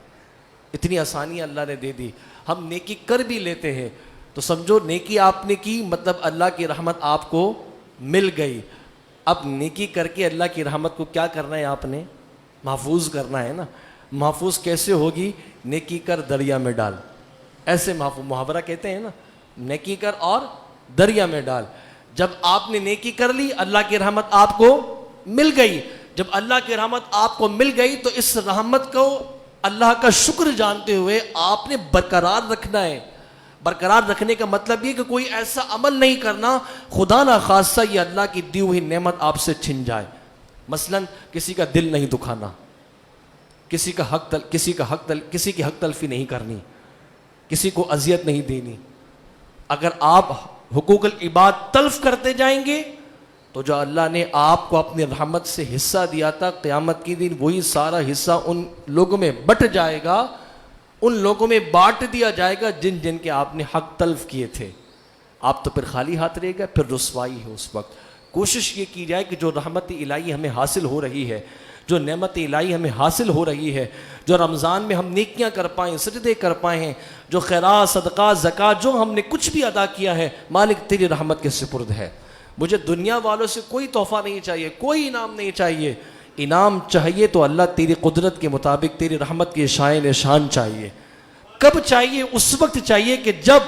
[SPEAKER 1] اتنی آسانی اللہ نے دے دی، ہم نیکی کر بھی لیتے ہیں تو سمجھو نیکی آپ نے کی، مطلب اللہ کی رحمت آپ کو مل گئی۔ اب نیکی کر کے اللہ کی رحمت کو کیا کرنا ہے، آپ نے محفوظ کرنا ہے نا۔ محفوظ کیسے ہوگی؟ نیکی کر دریا میں ڈال، ایسے محاورہ کہتے ہیں نا، نیکی کر اور دریا میں ڈال۔ جب آپ نے نیکی کر لی اللہ کی رحمت آپ کو مل گئی، جب اللہ کی رحمت آپ کو مل گئی تو اس رحمت کو اللہ کا شکر جانتے ہوئے آپ نے برقرار رکھنا ہے۔ برقرار رکھنے کا مطلب یہ کہ کوئی ایسا عمل نہیں کرنا خدا نہ خواستہ یہ اللہ کی دی ہوئی نعمت آپ سے چھن جائے۔ مثلا کسی کا دل نہیں دکھانا، کسی کی حق تلفی نہیں کرنی، کسی کو اذیت نہیں دینی۔ اگر آپ حقوق العباد تلف کرتے جائیں گے تو جو اللہ نے آپ کو اپنی رحمت سے حصہ دیا تھا قیامت کے دن وہی سارا حصہ ان لوگوں میں بٹ جائے گا، ان لوگوں میں بانٹ دیا جائے گا جن جن کے آپ نے حق تلف کیے تھے۔ آپ تو پھر خالی ہاتھ رہے گا، پھر رسوائی ہے اس وقت۔ کوشش یہ کی جائے کہ جو رحمت الہی ہمیں حاصل ہو رہی ہے، جو نعمت الہی ہمیں حاصل ہو رہی ہے، جو رمضان میں ہم نیکیاں کر پائیں، سجدے کر پائے ہیں، جو خیرات، صدقات، زکوٰۃ، جو ہم نے کچھ بھی ادا کیا ہے، مالک تیری رحمت کے سپرد ہے۔ مجھے دنیا والوں سے کوئی تحفہ نہیں چاہیے، کوئی انعام نہیں چاہیے، انعام چاہیے تو اللہ تیری قدرت کے مطابق تیری رحمت کے شائع نشان چاہیے۔ کب چاہیے؟ اس وقت چاہیے کہ جب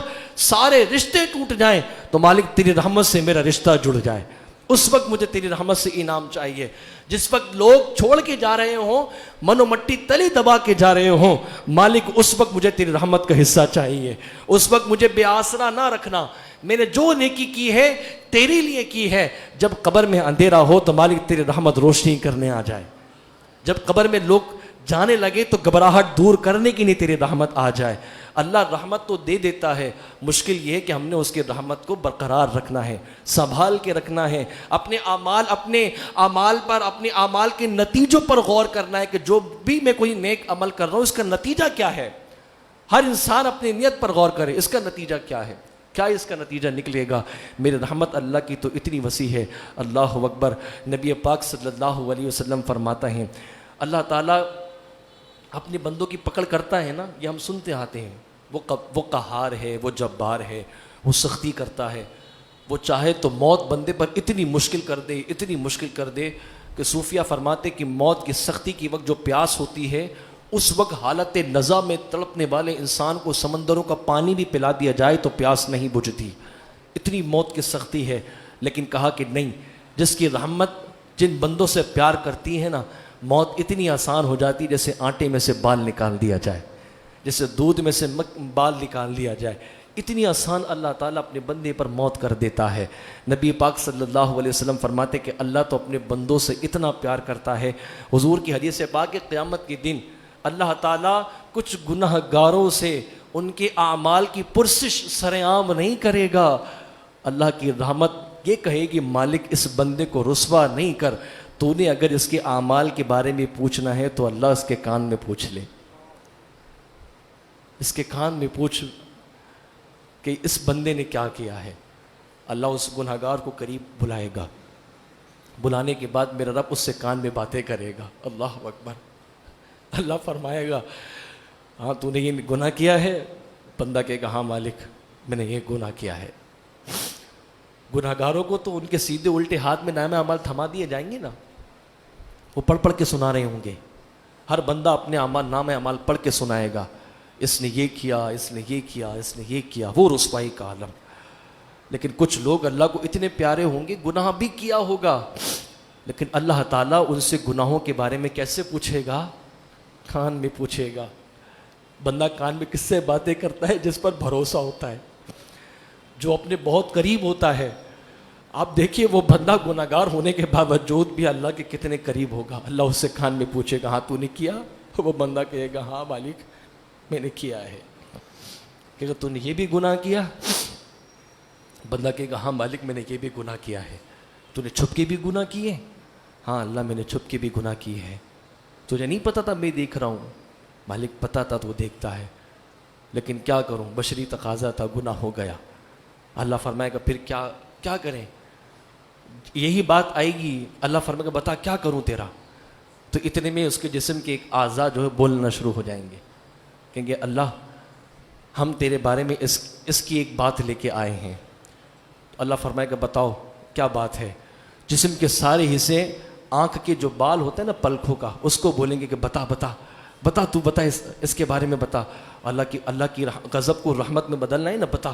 [SPEAKER 1] سارے رشتے ٹوٹ جائیں تو مالک تیری رحمت سے میرا رشتہ جڑ جائے، اس وقت مجھے تیری رحمت سے انعام چاہیے۔ جس وقت لوگ چھوڑ کے جا رہے ہوں، من و مٹی تلی دبا کے جا رہے ہوں، مالک اس وقت مجھے تیری رحمت کا حصہ چاہیے۔ اس وقت مجھے بے آسرا نہ رکھنا، میں نے جو نیکی کی ہے تیرے لیے کی ہے۔ جب قبر میں اندھیرا ہو تو مالک تیری رحمت روشنی کرنے آ جائے، جب قبر میں لوگ جانے لگے تو گھبراہٹ دور کرنے کی نہیں تیری رحمت آ جائے۔ اللہ رحمت تو دے دیتا ہے، مشکل یہ ہے کہ ہم نے اس کی رحمت کو برقرار رکھنا ہے، سنبھال کے رکھنا ہے، اپنے اعمال پر، اپنے اعمال کے نتیجوں پر غور کرنا ہے کہ جو بھی میں کوئی نیک عمل کر رہا ہوں اس کا نتیجہ کیا ہے۔ ہر انسان اپنی نیت پر غور کرے، اس کا نتیجہ کیا ہے، کیا اس کا نتیجہ نکلے گا۔ میری رحمت اللہ کی تو اتنی وسیع ہے، اللہ اکبر۔ نبی پاک صلی اللہ علیہ وسلم فرماتا ہے اللہ تعالیٰ اپنے بندوں کی پکڑ کرتا ہے نا، یہ ہم سنتے آتے ہیں، وہ قہار ہے، وہ جبار ہے، وہ سختی کرتا ہے۔ وہ چاہے تو موت بندے پر اتنی مشکل کر دے کہ صوفیہ فرماتے کہ موت کی سختی کی وقت جو پیاس ہوتی ہے اس وقت حالت نزا میں تڑپنے والے انسان کو سمندروں کا پانی بھی پلا دیا جائے تو پیاس نہیں بجھتی، اتنی موت کی سختی ہے۔ لیکن کہا کہ نہیں، جس کی رحمت جن بندوں سے پیار کرتی ہے نا، موت اتنی آسان ہو جاتی جیسے آٹے میں سے بال نکال دیا جائے، جیسے دودھ میں سے بال نکال دیا جائے، اتنی آسان اللہ تعالیٰ اپنے بندے پر موت کر دیتا ہے۔ نبی پاک صلی اللہ علیہ وسلم فرماتے کہ اللہ تو اپنے بندوں سے اتنا پیار کرتا ہے، حضور کی حدیث پاک کہ قیامت کے دن اللہ تعالیٰ کچھ گناہ گاروں سے ان کے اعمال کی پرسش سرعام نہیں کرے گا۔ اللہ کی رحمت یہ کہے گی مالک اس بندے کو رسوا نہیں کر، تو نے اگر اس کے اعمال کے بارے میں پوچھنا ہے تو اللہ اس کے کان میں پوچھ لے، اس کے کان میں پوچھ کہ اس بندے نے کیا کیا ہے۔ اللہ اس گنہگار کو قریب بلائے گا، بلانے کے بعد میرا رب اس سے کان میں باتیں کرے گا۔ اللہ اکبر۔ اللہ فرمائے گا ہاں تو نے یہ گناہ کیا ہے، بندہ کہے گا ہاں مالک میں نے یہ گناہ کیا ہے۔ گناہگاروں کو تو ان کے سیدھے الٹے ہاتھ میں نامہ اعمال تھما دیے جائیں گے نا، وہ پڑھ پڑھ کے سنا رہے ہوں گے، ہر بندہ اپنے نامہ اعمال پڑھ کے سنائے گا، اس نے یہ کیا، اس نے یہ کیا، اس نے یہ کیا، وہ رسوائی کا عالم۔ لیکن کچھ لوگ اللہ کو اتنے پیارے ہوں گے، گناہ بھی کیا ہوگا، لیکن اللہ تعالیٰ ان سے گناہوں کے بارے میں کیسے پوچھے گا؟ کان میں پوچھے گا۔ بندہ کان میں کس سے باتیں کرتا ہے؟ جس پر بھروسہ ہوتا ہے، جو اپنے بہت قریب ہوتا ہے۔ آپ دیکھیے وہ بندہ گناہگار ہونے کے باوجود بھی اللہ کے کتنے قریب ہوگا. اللہ اس سے کان میں پوچھے گا ہاں تو نے کیا؟ وہ بندہ کہے گا ہاں مالک میں نے کیا ہے. کہے گا تو نے یہ بھی گناہ کیا؟ بندہ کہے گا ہاں مالک میں نے یہ بھی گناہ کیا ہے. تو نے چھپ کے بھی گناہ کیے؟ ہاں اللہ میں نے چھپ کے بھی گناہ کی ہے. تجھے نہیں پتا تھا میں دیکھ رہا ہوں؟ مالک پتا تھا تو وہ دیکھتا ہے، لیکن کیا کروں بشری تقاضا تھا، گناہ ہو گیا. اللہ فرمائے گا پھر کیا کریں؟ یہی بات آئے گی، اللہ فرمائے گا بتا کیا کروں تیرا؟ تو اتنے میں اس کے جسم کے ایک اعضاء جو ہے بولنا شروع ہو جائیں گے، کہیں گے اللہ ہم تیرے بارے میں اس کی ایک بات لے کے آئے ہیں. اللہ فرمائے گا بتاؤ کیا بات ہے؟ جسم کے سارے حصے، آنکھ کے جو بال ہوتے ہیں نا پلکوں کا، اس کو بولیں گے کہ بتا تو بتا اس کے بارے میں بتا. اللہ کی غضب کو رحمت میں بدلنا ہے نا، بتا.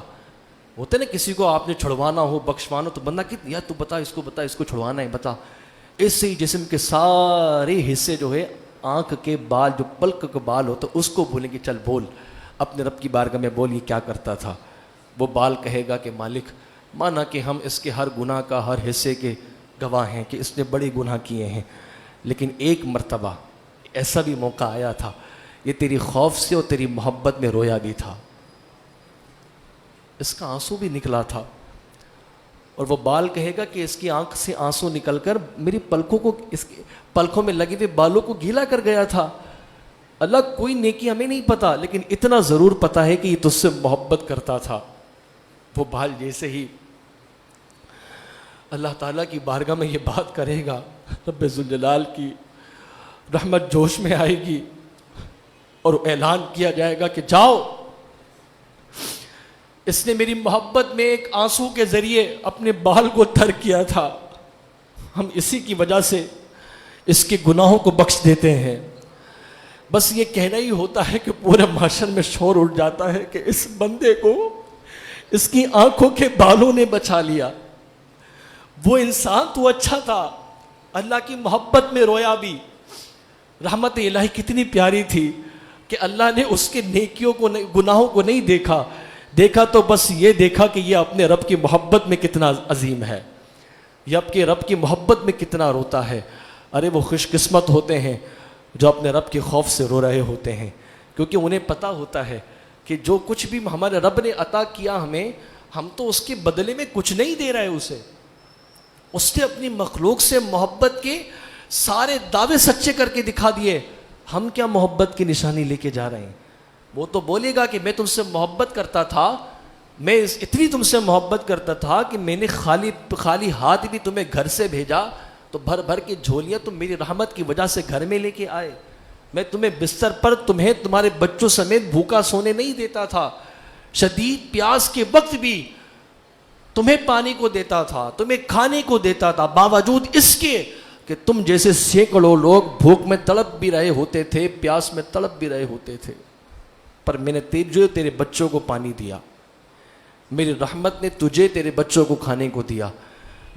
[SPEAKER 1] ہوتے نا کسی کو آپ نے چھڑوانا ہو بخشوانا تو بندہ کہ یا تو بتا اس کو چھڑوانا ہے بتا. اس سے ہی جسم کے سارے حصے جو ہے آنکھ کے بال جو پلک کے بال ہوتے اس کو بولیں گے چل بول اپنے رب کی بارگاہ میں بول یہ کیا کرتا تھا. وہ بال کہے گا کہ مالک مانا کہ ہم اس کے ہر گناہ کا ہر حصے کے گواہ ہیں کہ اس نے بڑے گناہ کیے ہیں، لیکن ایک مرتبہ ایسا بھی موقع آیا تھا یہ تیری خوف سے اور تیری محبت میں رویا بھی تھا، اس کا آنسو بھی نکلا تھا. اور وہ بال کہے گا کہ اس کی آنکھ سے آنسو نکل کر میری پلکوں کو، اس کے پلکوں میں لگے ہوئے بالوں کو گیلا کر گیا تھا. اللہ کوئی نیکی ہمیں نہیں پتا، لیکن اتنا ضرور پتا ہے کہ یہ تجھ سے محبت کرتا تھا. وہ بال جیسے ہی اللہ تعالیٰ کی بارگاہ میں یہ بات کرے گا، رب ذوالجلال کی رحمت جوش میں آئے گی اور اعلان کیا جائے گا کہ جاؤ، اس نے میری محبت میں ایک آنسو کے ذریعے اپنے بال کو تر کیا تھا، ہم اسی کی وجہ سے اس کے گناہوں کو بخش دیتے ہیں. بس یہ کہنا ہی ہوتا ہے کہ پورے معاشر میں شور اٹھ جاتا ہے کہ اس بندے کو اس کی آنکھوں کے بالوں نے بچا لیا. وہ انسان تو اچھا تھا، اللہ کی محبت میں رویا بھی. رحمت الہی کتنی پیاری تھی کہ اللہ نے اس کے نیکیوں کو گناہوں کو نہیں دیکھا تو بس یہ دیکھا کہ یہ اپنے رب کی محبت میں کتنا عظیم ہے، یہ اپنے رب کی محبت میں کتنا روتا ہے. ارے وہ خوش قسمت ہوتے ہیں جو اپنے رب کے خوف سے رو رہے ہوتے ہیں، کیونکہ انہیں پتہ ہوتا ہے کہ جو کچھ بھی ہمارے رب نے عطا کیا ہمیں، ہم تو اس کے بدلے میں کچھ نہیں دے رہے اسے. اس نے اپنی مخلوق سے محبت کے سارے دعوے سچے کر کے دکھا دیے. ہم کیا محبت کی نشانی لے کے جا رہے ہیں؟ وہ تو بولے گا کہ میں تم سے محبت کرتا تھا، میں اتنی تم سے محبت کرتا تھا کہ میں نے خالی ہاتھ بھی تمہیں گھر سے بھیجا تو بھر بھر کے جھولیاں تم میری رحمت کی وجہ سے گھر میں لے کے آئے. میں تمہیں بستر پر تمہارے بچوں سمیت بھوکا سونے نہیں دیتا تھا، شدید پیاس کے وقت بھی تمہیں پانی کو دیتا تھا، تمہیں کھانے کو دیتا تھا، باوجود اس کے کہ تم جیسے سینکڑوں لوگ بھوک میں تڑپ بھی رہے ہوتے تھے، پیاس میں تڑپ بھی رہے ہوتے تھے، پر میں نے تیرے بچوں کو پانی دیا. میری رحمت نے تجھے تیرے بچوں کو کھانے کو دیا.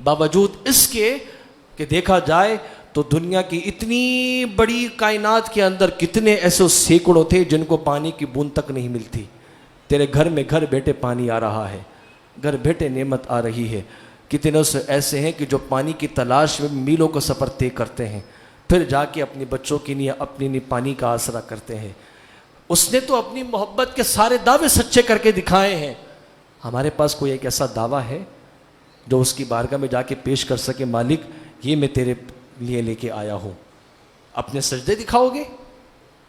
[SPEAKER 1] باوجود اس کے کہ دیکھا جائے تو دنیا کی اتنی بڑی کائنات کے اندر کتنے ایسے سینکڑوں تھے جن کو پانی کی بوند تک نہیں ملتی. تیرے گھر میں گھر بیٹھے پانی آ رہا ہے، گھر بیٹھے نعمت آ رہی ہے. کتنے سے ایسے ہیں کہ جو پانی کی تلاش میں میلوں کا سفر طے کرتے ہیں، پھر جا کے اپنے بچوں کے لیے اپنی پانی کا آسرا کرتے ہیں. اس نے تو اپنی محبت کے سارے دعوے سچے کر کے دکھائے ہیں. ہمارے پاس کوئی ایک ایسا دعویٰ ہے جو اس کی بارگاہ میں جا کے پیش کر سکے مالک یہ میں تیرے لیے لے کے آیا ہوں؟ اپنے سجدے دکھاؤ گے،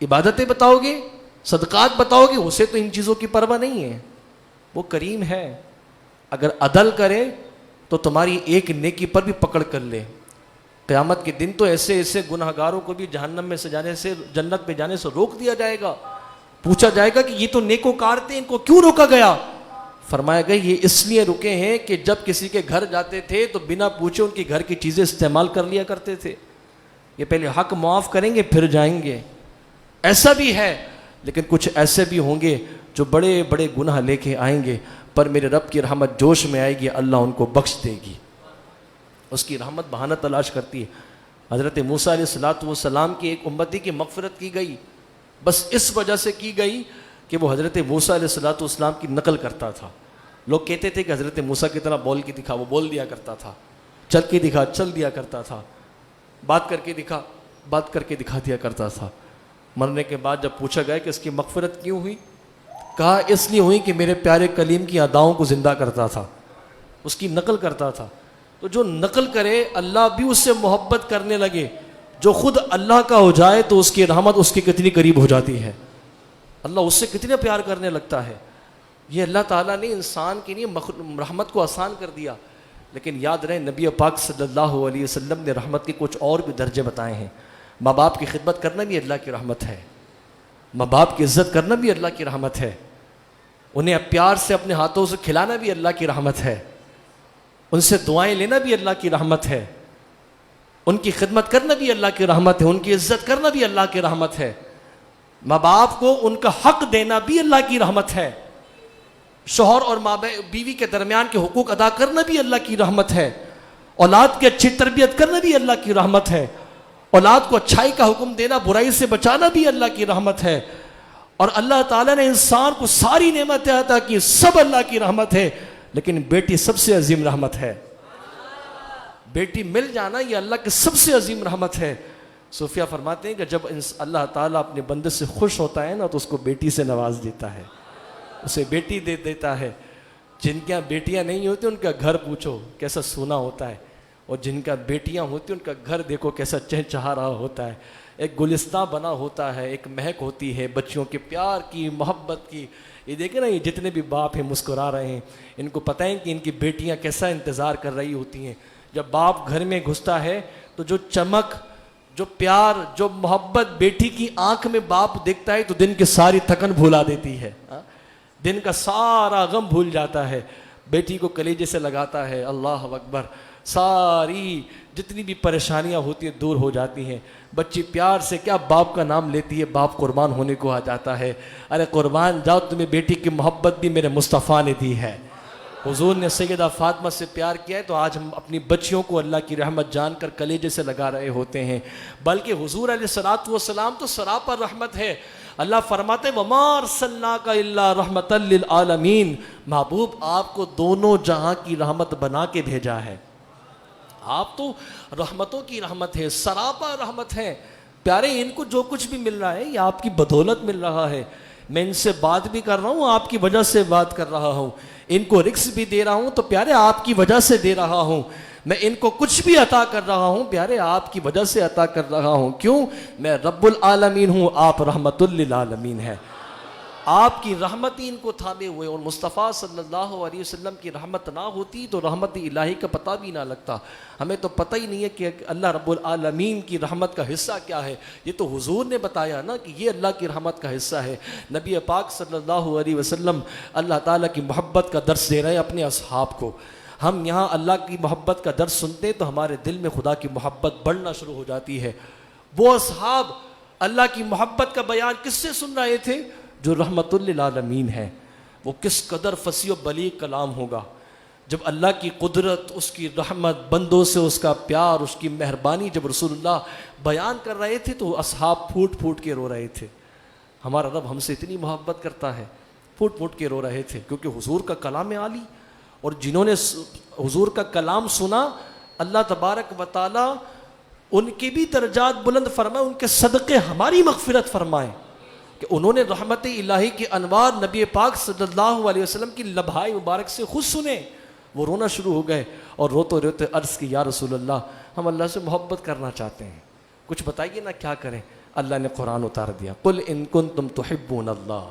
[SPEAKER 1] عبادتیں بتاؤ گے، صدقات بتاؤ گے، اسے تو ان چیزوں کی پرواہ نہیں ہے. وہ کریم ہے، اگر عدل کرے تو تمہاری ایک نیکی پر بھی پکڑ کر لے. قیامت کے دن تو ایسے گناہ گاروں کو بھی جہنم میں سے جانے سے، جنت میں جانے سے روک دیا جائے گا. پوچھا جائے گا کہ یہ تو نیکوکار تھے، ان کو کیوں روکا گیا؟ فرمایا گیا یہ اس لیے رکے ہیں کہ جب کسی کے گھر جاتے تھے تو بنا پوچھے ان کی گھر کی چیزیں استعمال کر لیا کرتے تھے. یہ پہلے حق معاف کریں گے پھر جائیں گے. ایسا بھی ہے، لیکن کچھ ایسے بھی ہوں گے جو بڑے بڑے گناہ لے کے آئیں گے، پر میرے رب کی رحمت جوش میں آئے گی، اللہ ان کو بخش دے گی. اس کی رحمت بہانہ تلاش کرتی ہے. حضرت موسیٰ علیہ السلام کی ایک امتی کی مغفرت کی گئی، بس اس وجہ سے کی گئی کہ وہ حضرت موسیٰ علیہ السلام کی نقل کرتا تھا. لوگ کہتے تھے کہ حضرت موسیٰ کی طرح بول کے دکھا، وہ بول دیا کرتا تھا، چل کے دکھا چل دیا کرتا تھا، بات کر کے دکھا بات کر کے دکھا دیا کرتا تھا۔ مرنے کے بعد جب پوچھا گیا کہ اس کی مغفرت کیوں ہوئی، کہا اس لیے ہوئی کہ میرے پیارے کلیم کی اداؤں کو زندہ کرتا تھا، اس کی نقل کرتا تھا۔ تو جو نقل کرے اللہ بھی اس سے محبت کرنے لگے، جو خود اللہ کا ہو جائے تو اس کی رحمت اس کے کتنی قریب ہو جاتی ہے، اللہ اس سے کتنا پیار کرنے لگتا ہے۔ یہ اللہ تعالیٰ نے انسان کے لیے رحمت کو آسان کر دیا، لیکن یاد رہے نبی پاک صلی اللہ علیہ وسلم نے رحمت کے کچھ اور بھی درجے بتائے ہیں۔ ماں باپ کی خدمت کرنا بھی اللہ کی رحمت ہے، ماں باپ کی عزت کرنا بھی اللہ کی رحمت ہے، انہیں پیار سے اپنے ہاتھوں سے کھلانا بھی اللہ کی رحمت ہے، ان سے دعائیں لینا بھی اللہ کی رحمت ہے، ان کی خدمت کرنا بھی اللہ کی رحمت ہے، ان کی عزت کرنا بھی اللہ کی رحمت ہے، ماں باپ کو ان کا حق دینا بھی اللہ کی رحمت ہے، شوہر اور ماں بیوی کے درمیان کے حقوق ادا کرنا بھی اللہ کی رحمت ہے، اولاد کی اچھی تربیت کرنا بھی اللہ کی رحمت ہے، اولاد کو اچھائی کا حکم دینا برائی سے بچانا بھی اللہ کی رحمت ہے۔ اور اللہ تعالیٰ نے انسان کو ساری نعمتیں عطا کی، سب اللہ کی رحمت ہے، لیکن بیٹی سب سے عظیم رحمت ہے۔ بیٹی مل جانا یہ اللہ کی سب سے عظیم رحمت ہے۔ صوفیہ فرماتے ہیں کہ جب اللہ تعالیٰ اپنے بندے سے خوش ہوتا ہے نا تو اس کو بیٹی سے نواز دیتا ہے، اسے بیٹی دے دیتا ہے۔ جن کے بیٹیاں نہیں ہوتی ان کا گھر پوچھو کیسا سونا ہوتا ہے، اور جن کا بیٹیاں ہوتی ان کا گھر دیکھو کیسا چہچہا رہا ہوتا ہے، ایک گلستان بنا ہوتا ہے، ایک مہک ہوتی ہے بچیوں کے پیار کی، محبت کی۔ یہ دیکھیں نا، یہ جتنے بھی باپ ہیں مسکرا رہے ہیں، ان کو پتہ ہے کہ ان کی بیٹیاں کیسا انتظار کر رہی ہوتی ہیں۔ جب باپ گھر میں گھستا ہے تو جو چمک، جو پیار، جو محبت بیٹی کی آنکھ میں باپ دیکھتا ہے تو دن کی ساری تھکن بھولا دیتی ہے، دن کا سارا غم بھول جاتا ہے، بیٹی کو کلیجے سے لگاتا ہے، اللہ اکبر، ساری جتنی بھی پریشانیاں ہوتی ہیں دور ہو جاتی ہیں۔ بچی پیار سے کیا باپ کا نام لیتی ہے، باپ قربان ہونے کو آ جاتا ہے، ارے قربان جاؤ، تمہیں بیٹی کی محبت بھی میرے مصطفیٰ نے دی ہے۔ حضور نے سیدہ فاطمہ سے پیار کیا ہے تو آج ہم اپنی بچیوں کو اللہ کی رحمت جان کر کلیجے سے لگا رہے ہوتے ہیں، بلکہ حضور علیہ الصلوۃ والسلام تو سراپا رحمت ہے۔ اللہ فرماتے وَمَا أَرْسَلْنَاكَ إِلَّا رَحْمَةً لِّلْعَالَمِينَ، محبوب آپ کو دونوں جہاں کی رحمت بنا کے بھیجا ہے، آپ تو رحمتوں کی رحمت ہے، سراپا رحمت ہے۔ پیارے ان کو جو کچھ بھی مل رہا ہے یہ آپ کی بدولت مل رہا ہے، میں ان سے بات بھی کر رہا ہوں آپ کی وجہ سے بات کر رہا ہوں، ان کو رزق بھی دے رہا ہوں تو پیارے آپ کی وجہ سے دے رہا ہوں، میں ان کو کچھ بھی عطا کر رہا ہوں پیارے آپ کی وجہ سے عطا کر رہا ہوں۔ کیوں؟ میں رب العالمین ہوں، آپ رحمت للعالمین ہے، آپ کی رحمت ہی ان کو تھامے ہوئے، اور مصطفیٰ صلی اللہ علیہ وسلم کی رحمت نہ ہوتی تو رحمت الہی کا پتہ بھی نہ لگتا۔ ہمیں تو پتہ ہی نہیں ہے کہ اللہ رب العالمین کی رحمت کا حصہ کیا ہے، یہ تو حضور نے بتایا نا کہ یہ اللہ کی رحمت کا حصہ ہے۔ نبی پاک صلی اللہ علیہ وسلم اللہ تعالیٰ کی محبت کا درس دے رہے ہیں اپنے اصحاب کو۔ ہم یہاں اللہ کی محبت کا درس سنتے تو ہمارے دل میں خدا کی محبت بڑھنا شروع ہو جاتی ہے۔ وہ اصحاب اللہ کی محبت کا بیان کس سے سن رہے تھے؟ جو رحمت للعالمین ہے۔ وہ کس قدر فصیح و بلیغ کلام ہوگا جب اللہ کی قدرت، اس کی رحمت، بندوں سے اس کا پیار، اس کی مہربانی جب رسول اللہ بیان کر رہے تھے تو اصحاب پھوٹ پھوٹ کے رو رہے تھے۔ ہمارا رب ہم سے اتنی محبت کرتا ہے، پھوٹ پھوٹ کے رو رہے تھے، کیونکہ حضور کا کلام عالی، اور جنہوں نے حضور کا کلام سنا اللہ تبارک و تعالی ان کے بھی درجات بلند فرمائے، ان کے صدقے ہماری مغفرت فرمائے کہ انہوں نے رحمت الہی کے انوار نبی پاک صلی اللہ علیہ وسلم کی لبھائی مبارک سے خود سنے۔ وہ رونا شروع ہو گئے اور روتے روتے عرض کی یا رسول اللہ ہم اللہ سے محبت کرنا چاہتے ہیں، کچھ بتائیے نا کیا کریں۔ اللہ نے قرآن اتار دیا، قل ان کنتم تحبون اللہ،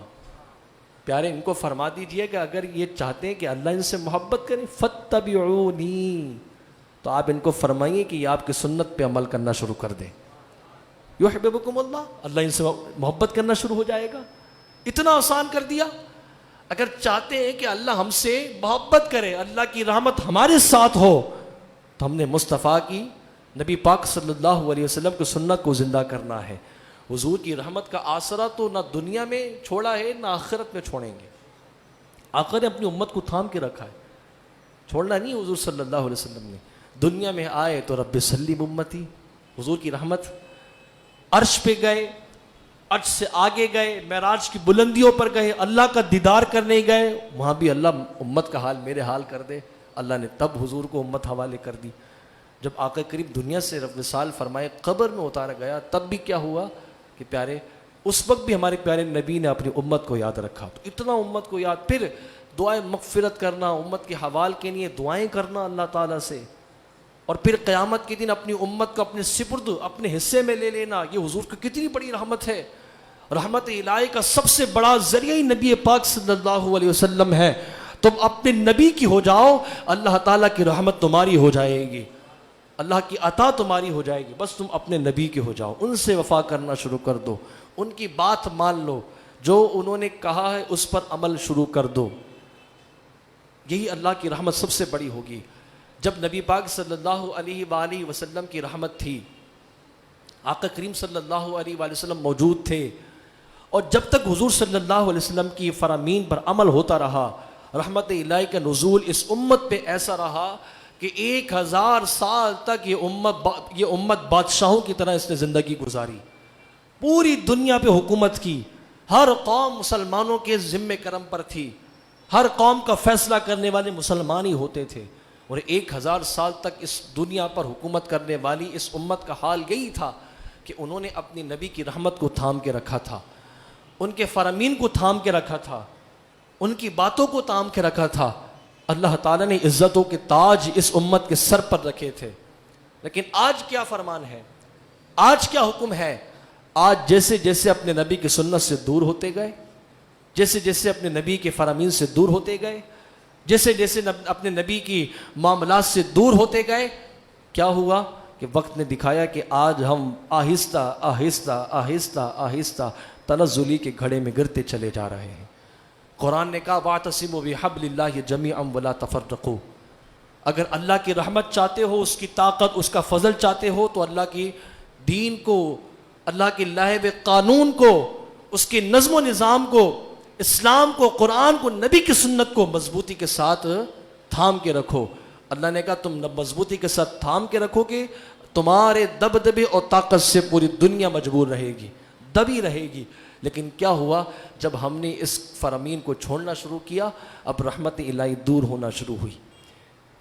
[SPEAKER 1] پیارے ان کو فرما دیجئے کہ اگر یہ چاہتے ہیں کہ اللہ ان سے محبت کریں فاتبعونی، تو آپ ان کو فرمائیے کہ یہ آپ کی سنت پہ عمل کرنا شروع کر دیں، یحببکم اللہ، اللہ ان سے محبت کرنا شروع ہو جائے گا۔ اتنا آسان کر دیا۔ اگر چاہتے ہیں کہ اللہ ہم سے محبت کرے، اللہ کی رحمت ہمارے ساتھ ہو، تو ہم نے مصطفیٰ کی، نبی پاک صلی اللہ علیہ وسلم کی سنت کو زندہ کرنا ہے۔ حضور کی رحمت کا آسرا تو نہ دنیا میں چھوڑا ہے نہ آخرت میں چھوڑیں گے۔ آقا نے اپنی امت کو تھام کے رکھا ہے، چھوڑنا نہیں حضور صلی اللہ علیہ وسلم نے۔ دنیا میں آئے تو رب سلم امتی، حضور کی رحمت، عرش پہ گئے عرش سے آگے گئے، معراج کی بلندیوں پر گئے، اللہ کا دیدار کرنے گئے، وہاں بھی اللہ امت کا حال میرے حال کر دے، اللہ نے تب حضور کو امت حوالے کر دی۔ جب آقا کریم دنیا سے وصال فرمائے، قبر میں اتارا گیا، تب بھی کیا ہوا کہ پیارے اس وقت بھی ہمارے پیارے نبی نے اپنی امت کو یاد رکھا۔ تو اتنا امت کو یاد، پھر دعائیں مغفرت کرنا، امت کے حوال کے لیے دعائیں کرنا اللہ تعالیٰ سے، اور پھر قیامت کے دن اپنی امت کو اپنے سپرد، اپنے حصے میں لے لینا، یہ حضور کی کتنی بڑی رحمت ہے۔ رحمت الہی کا سب سے بڑا ذریعہ ہی نبی پاک صلی اللہ علیہ وسلم ہے۔ تم اپنے نبی کی ہو جاؤ، اللہ تعالیٰ کی رحمت تمہاری ہو جائے گی، اللہ کی عطا تمہاری ہو جائے گی۔ بس تم اپنے نبی کے ہو جاؤ، ان سے وفا کرنا شروع کر دو، ان کی بات مان لو، جو انہوں نے کہا ہے اس پر عمل شروع کر دو، یہی اللہ کی رحمت سب سے بڑی ہوگی۔ جب نبی پاک صلی اللہ علیہ وآلہ وسلم کی رحمت تھی، آقا کریم صلی اللہ علیہ وآلہ وسلم موجود تھے، اور جب تک حضور صلی اللہ علیہ وسلم کی فرامین پر عمل ہوتا رہا، رحمت الہی کا نزول اس امت پہ ایسا رہا کہ 1000 سال تک یہ امت بادشاہوں کی طرح اس نے زندگی گزاری، پوری دنیا پہ حکومت کی، ہر قوم مسلمانوں کے ذمہ کرم پر تھی، ہر قوم کا فیصلہ کرنے والے مسلمان ہی ہوتے تھے، اور 1000 سال تک اس دنیا پر حکومت کرنے والی اس امت کا حال یہی تھا کہ انہوں نے اپنی نبی کی رحمت کو تھام کے رکھا تھا، ان کے فرامین کو تھام کے رکھا تھا، ان کی باتوں کو تھام کے رکھا تھا۔ اللہ تعالیٰ نے عزتوں کے تاج اس امت کے سر پر رکھے تھے۔ لیکن آج کیا فرمان ہے، آج کیا حکم ہے؟ آج جیسے جیسے اپنے نبی کی سنت سے دور ہوتے گئے، جیسے جیسے اپنے نبی کے فرامین سے دور ہوتے گئے، جیسے جیسے اپنے نبی کی معاملات سے دور ہوتے گئے، کیا ہوا کہ وقت نے دکھایا کہ آج ہم آہستہ آہستہ آہستہ آہستہ تنزلی کے گھڑے میں گرتے چلے جا رہے ہیں۔ قرآن نے کہا وَاعْتَصِمُوا بِحَبْلِ اللَّهِ جَمِيعًا وَلَا تَفَرَّقُوا، اگر اللہ کی رحمت چاہتے ہو، اس کی طاقت، اس کا فضل چاہتے ہو، تو اللہ کی دین کو، اللہ کے لائحہ قانون کو، اس کے نظم و نظام کو، اسلام کو، قرآن کو، نبی کی سنت کو مضبوطی کے ساتھ تھام کے رکھو۔ اللہ نے کہا تم مضبوطی کے ساتھ تھام کے رکھو گے، تمہارے دبدبے اور طاقت سے پوری دنیا مجبور رہے گی، دبی رہے گی۔ لیکن کیا ہوا، جب ہم نے اس فرامین کو چھوڑنا شروع کیا، اب رحمت الہی دور ہونا شروع ہوئی،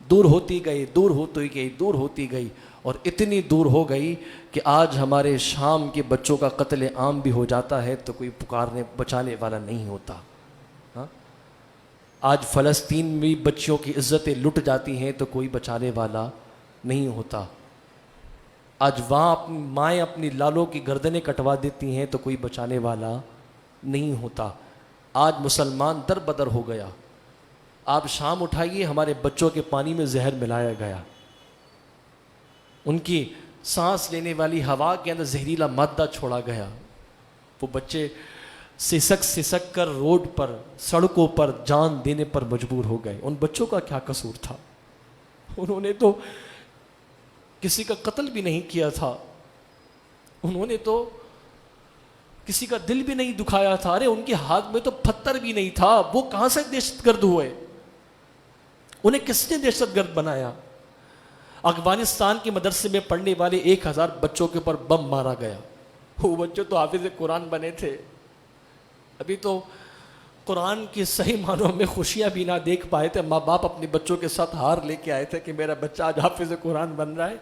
[SPEAKER 1] دور ہوتی گئی، دور ہوتی گئی، دور ہوتی گئی، اور اتنی دور ہو گئی کہ آج ہمارے شام کے بچوں کا قتل عام بھی ہو جاتا ہے تو کوئی پکارنے بچانے والا نہیں ہوتا۔ ہاں، آج فلسطین میں بچیوں کی عزتیں لٹ جاتی ہیں تو کوئی بچانے والا نہیں ہوتا۔ آج وہاں اپنی مائیں اپنی لالوں کی گردنیں کٹوا دیتی ہیں تو کوئی بچانے والا نہیں ہوتا۔ آج مسلمان در بدر ہو گیا۔ آپ شام اٹھائیے، ہمارے بچوں کے پانی میں زہر ملایا گیا، ان کی سانس لینے والی ہوا کے اندر زہریلا مادہ چھوڑا گیا، وہ بچے سسک سسک کر روڈ پر، سڑکوں پر جان دینے پر مجبور ہو گئے۔ ان بچوں کا کیا قصور تھا؟ انہوں نے تو کسی کا قتل بھی نہیں کیا تھا، انہوں نے تو کسی کا دل بھی نہیں دکھایا تھا، ارے ان کے ہاتھ میں تو پتھر بھی نہیں تھا، وہ کہاں سے دہشت گرد ہوئے؟ انہیں کس نے دہشت گرد بنایا؟ افغانستان کے مدرسے میں پڑھنے والے 1000 بچوں کے اوپر بم مارا گیا، وہ بچے تو حافظ قرآن بنے تھے، ابھی تو قرآن کی صحیح معنوں میں خوشیاں بھی نہ دیکھ پائے تھے، ماں باپ اپنے بچوں کے ساتھ ہار لے کے آئے تھے کہ میرا بچہ آج حافظ قرآن بن رہا ہے،